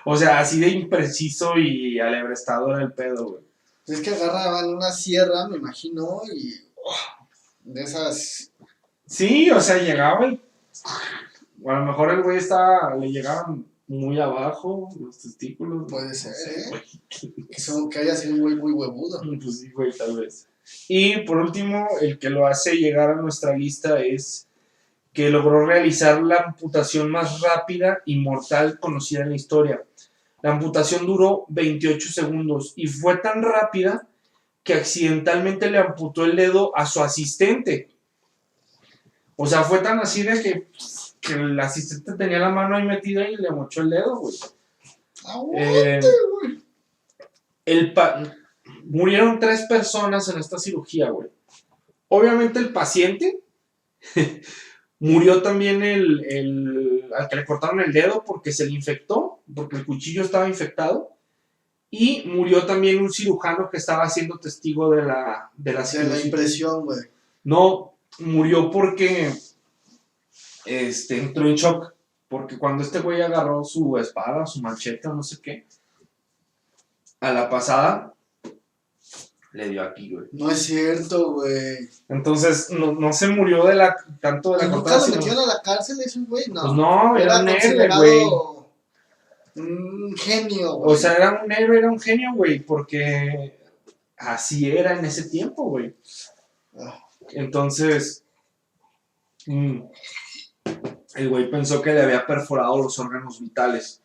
O sea, así de impreciso y alebrestado era el pedo, güey. Es que agarraban una sierra, me imagino, y de esas... Sí, o sea, llegaba y... O a lo mejor el güey le llegaban muy abajo los testículos. Puede ser, que haya sido un güey muy huevudo. Pues sí, güey, tal vez. Y por último, el que lo hace llegar a nuestra lista es que logró realizar la amputación más rápida y mortal conocida en la historia. La amputación duró 28 segundos y fue tan rápida que accidentalmente le amputó el dedo a su asistente. O sea, fue tan así de que el asistente tenía la mano ahí metida y le mochó el dedo, güey. Güey. Murieron 3 personas en esta cirugía, güey. Obviamente el paciente murió también al que le cortaron el dedo porque se le infectó, porque el cuchillo estaba infectado. Y murió también un cirujano que estaba siendo testigo de la cirugía. De la impresión, güey. No, murió porque entró en shock. Porque cuando este güey agarró su espada, su machete o no sé qué, a la pasada le dio aquí, güey. No es cierto, güey. Entonces, no se murió tanto de la cortada. ¿Nunca lo metieron a la cárcel ese güey? No. Pues no, era un héroe, güey. Un genio, güey. O sea, era un héroe, era un genio, güey, porque así era en ese tiempo, güey. Entonces, el güey pensó que le había perforado los órganos vitales.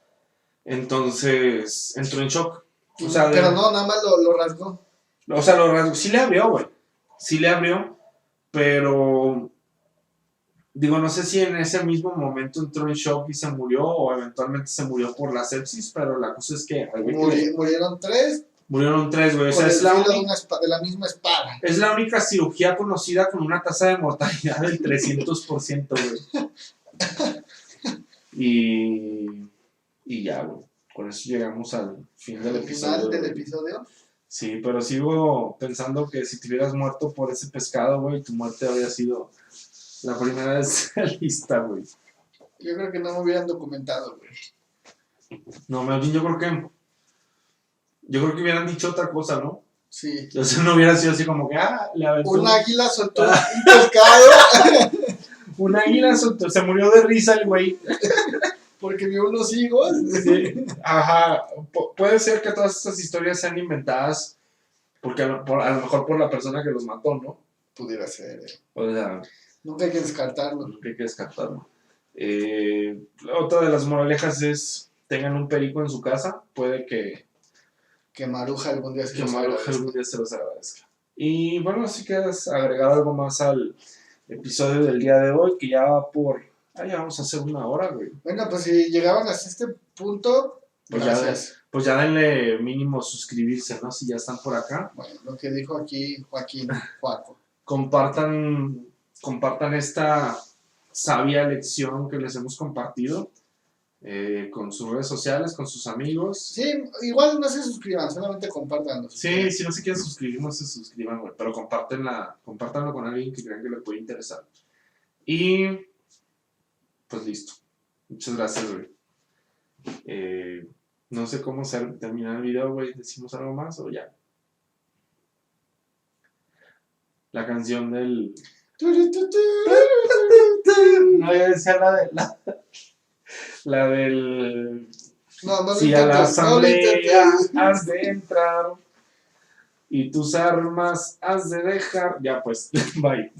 Entonces, entró en shock. O sea, pero no, nada más lo rasgó. O sea, lo rasgó. Sí le abrió, güey. Sí le abrió, pero... Digo, no sé si en ese mismo momento entró en shock y se murió o eventualmente se murió por la sepsis, pero la cosa es que... Murieron 3. Murieron 3, güey. O sea, es de la misma espada. Es la única cirugía conocida con una tasa de mortalidad del 300%, güey. Y ya, güey. Con eso llegamos al fin del episodio. ¿Final del episodio? Sí, pero sigo pensando que si te hubieras muerto por ese pescado, güey, tu muerte habría sido la primera vez lista, güey. Yo creo que no me hubieran documentado, güey. No, más bien yo creo que hubieran dicho otra cosa, ¿no? Sí. O sea, no hubiera sido así como que, le aventó. Un águila soltó un pescado. Un águila soltó, se murió de risa el güey. Porque vio unos higos. Sí. Ajá. Puede ser que todas estas historias sean inventadas porque a lo mejor por la persona que los mató, ¿no? Pudiera ser. O sea, nunca hay que descartarlo. Otra de las moralejas es: tengan un perico en su casa. Puede que Maruja algún día se los agradezca. Y bueno, si quieres agregar algo más al episodio del día de hoy, que ya va ya vamos a hacer 1 hora, güey. Bueno, pues si llegaban hasta este punto, pues gracias. Ya denle mínimo suscribirse, ¿no? Si ya están por acá. Bueno, lo que dijo aquí Joaco. Compartan esta sabia lección que les hemos compartido con sus redes sociales, con sus amigos. Sí, igual no se suscriban, solamente compártanlo. Sí, si no se quieren suscribir, no se suscriban, güey, pero compártanlo con alguien que crean que le puede interesar. Y pues listo. Muchas gracias, güey. No sé cómo terminar el video, güey. ¿Decimos algo más o ya? La canción del... No voy a decir la del... No, si a la asamblea has de entrar y tus armas has de dejar. Ya pues, bye.